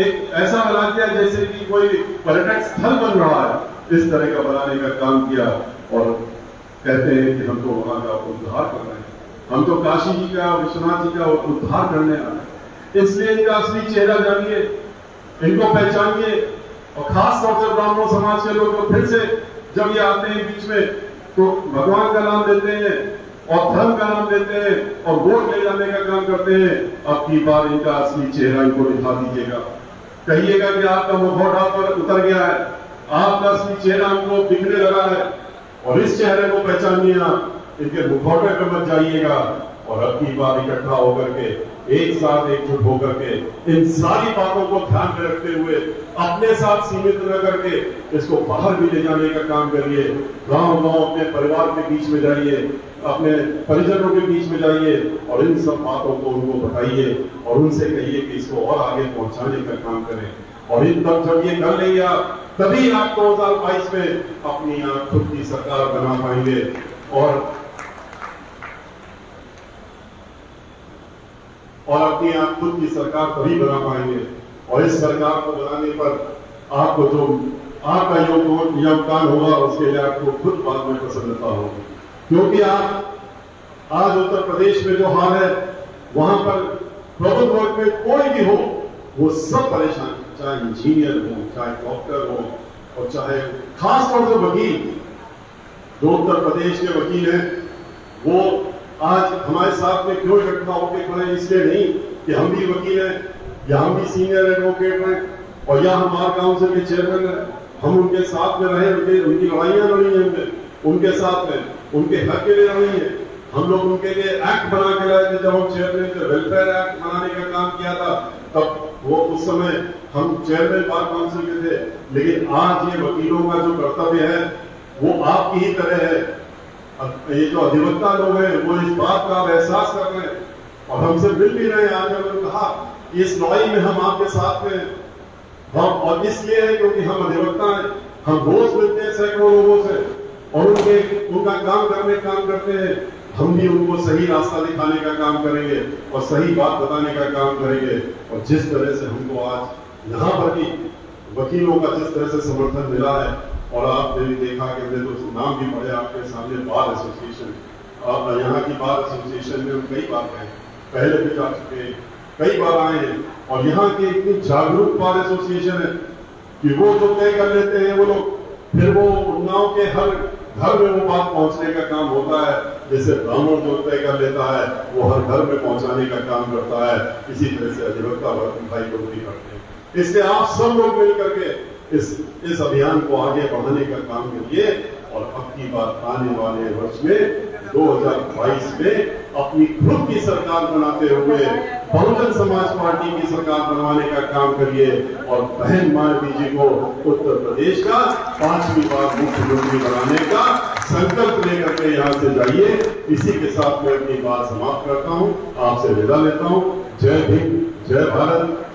एक ऐसा बना दिया जैसे कि कोई पर्यटक स्थल बन रहा है, इस तरह का बनाने का काम किया, और कहते हैं कि हम तो वहां का उद्धार कर रहे हैं, हम तो काशी जी का विश्वनाथ जी का उद्धार करने आ रहे हैं। इसलिए इनका असली चेहरा जानिए, इनको पहचानिए, और खास तौर से ब्राह्मण समाज के लोग तो फिर से जब ये आते हैं बीच में तो भगवान का नाम देते हैं और धर्म का नाम देते हैं और वोट ले जाने का काम करते हैं। अब की बार इनका असली चेहरा इनको दिखा दीजिएगा, कहिएगा कि आपका मुखौटा पर उतर गया है, आपका असली चेहरा हमको दिखने लगा है, और इस चेहरे को पहचानिए आप, इनके मुखौटे पर मत जाइएगा। और अब की बार इकट्ठा होकर के एक साथ एकजुट होकर के इन सारी बातों को ध्यान में रखते हुए अपने साथ सीमित न करके इसको बाहर भी ले जाने का काम करिए। गांव-गांव अपने परिवार के बीच में जाइए, अपने परिजनों के बीच में जाइए, और इन सब बातों को उनको बताइए और उनसे कहिए कि इसको और आगे पहुंचाने का काम करें। और इन तक जब ये कर लेंगे आप, तभी आप 2022 में अपनी खुद की सरकार बना पाएंगे। और अपनी आप खुद की सरकार तभी बना पाएंगे। और इस सरकार को बनाने पर आपको जो आपका योगदान होगा, उसके लिए आपको खुद बाद में प्रसन्नता होगी, क्योंकि आप आज उत्तर प्रदेश में जो हाल है, वहां पर प्रबुद्ध वर्ग में कोई भी हो, वो सब परेशान, चाहे इंजीनियर हो, चाहे डॉक्टर हो, और चाहे खासतौर से वकील, जो उत्तर प्रदेश के वकील हैं, वो आज हमारे साथ में क्यों इकट्ठा होकर खड़े, इसलिए नहीं कि हम भी वकील हैं या हम भी सीनियर एडवोकेट हैं और या हम बार काउंसिल के चेयरमैन हैं, हम उनके साथ में रहे, उनकी लड़ाइयां लड़ी हैं, हमने उनके साथ में उनके हक के लिए लड़ी है। हम लोग उनके लिए एक्ट बना के लाए थे, जब हम चेयरमैन थे, वेलफेयर एक्ट बनाने का काम किया था, तब वो उस समय हम चेयरमैन बार काउंसिल के थे। लेकिन आज ये वकीलों का जो कर्तव्य है वो आपकी ही तरह है। ये जो अधिवक्ता लोग हैं वो इस बात का एहसास कर रहे हैं और हमसे मिल भी रहे हैं। आज हमने कहा कि इस लड़ाई में हम आपके साथ में हैं, और इसलिए है क्योंकि हम अधिवक्ता हैं, हम रोज मिलते हैं सैकड़ों लोगों से और उनका काम करते हैं। हम भी उनको सही रास्ता दिखाने का काम करेंगे और सही बात बताने का काम करेंगे। और जिस तरह से हमको आज यहाँ पर भी वकीलों का जिस तरह से समर्थन मिला है, और आपने भी देखा कि हमने तो नाम भी पढ़े आपके सामने, बार एसोसिएशन, यहाँ की बार एसोसिएशन में हम कई बार गए, पहले भी जा चुके हैं, कई बार आए हैं। और यहाँ की इतनी जागरूक बार एसोसिएशन है कि वो जो तय कर लेते हैं वो लोग फिर वो उन्नाव के हर घर में वो बात पहुंचने का काम होता है। जैसे ब्राह्मण जो तय कर लेता है वो हर घर में पहुंचाने का काम करता है, इसी तरह से अधिवक्ता भाई लोग भी करते हैं। इसलिए आप सब लोग मिलकर के इस अभियान को आगे बढ़ाने का काम करिए और अब की बात आने वाले वर्ष में 2022 में अपनी खुद की सरकार बनाते हुए बहुजन समाज पार्टी की सरकार बनवाने का काम करिए और बहन मायावती जी को उत्तर प्रदेश का 5वीं बार मुख्यमंत्री बनाने का संकल्प लेकर के यहाँ से जाइए। इसी के साथ मैं अपनी बात समाप्त करता हूँ, आपसे विदा लेता हूँ। जय भीम, जय भारत।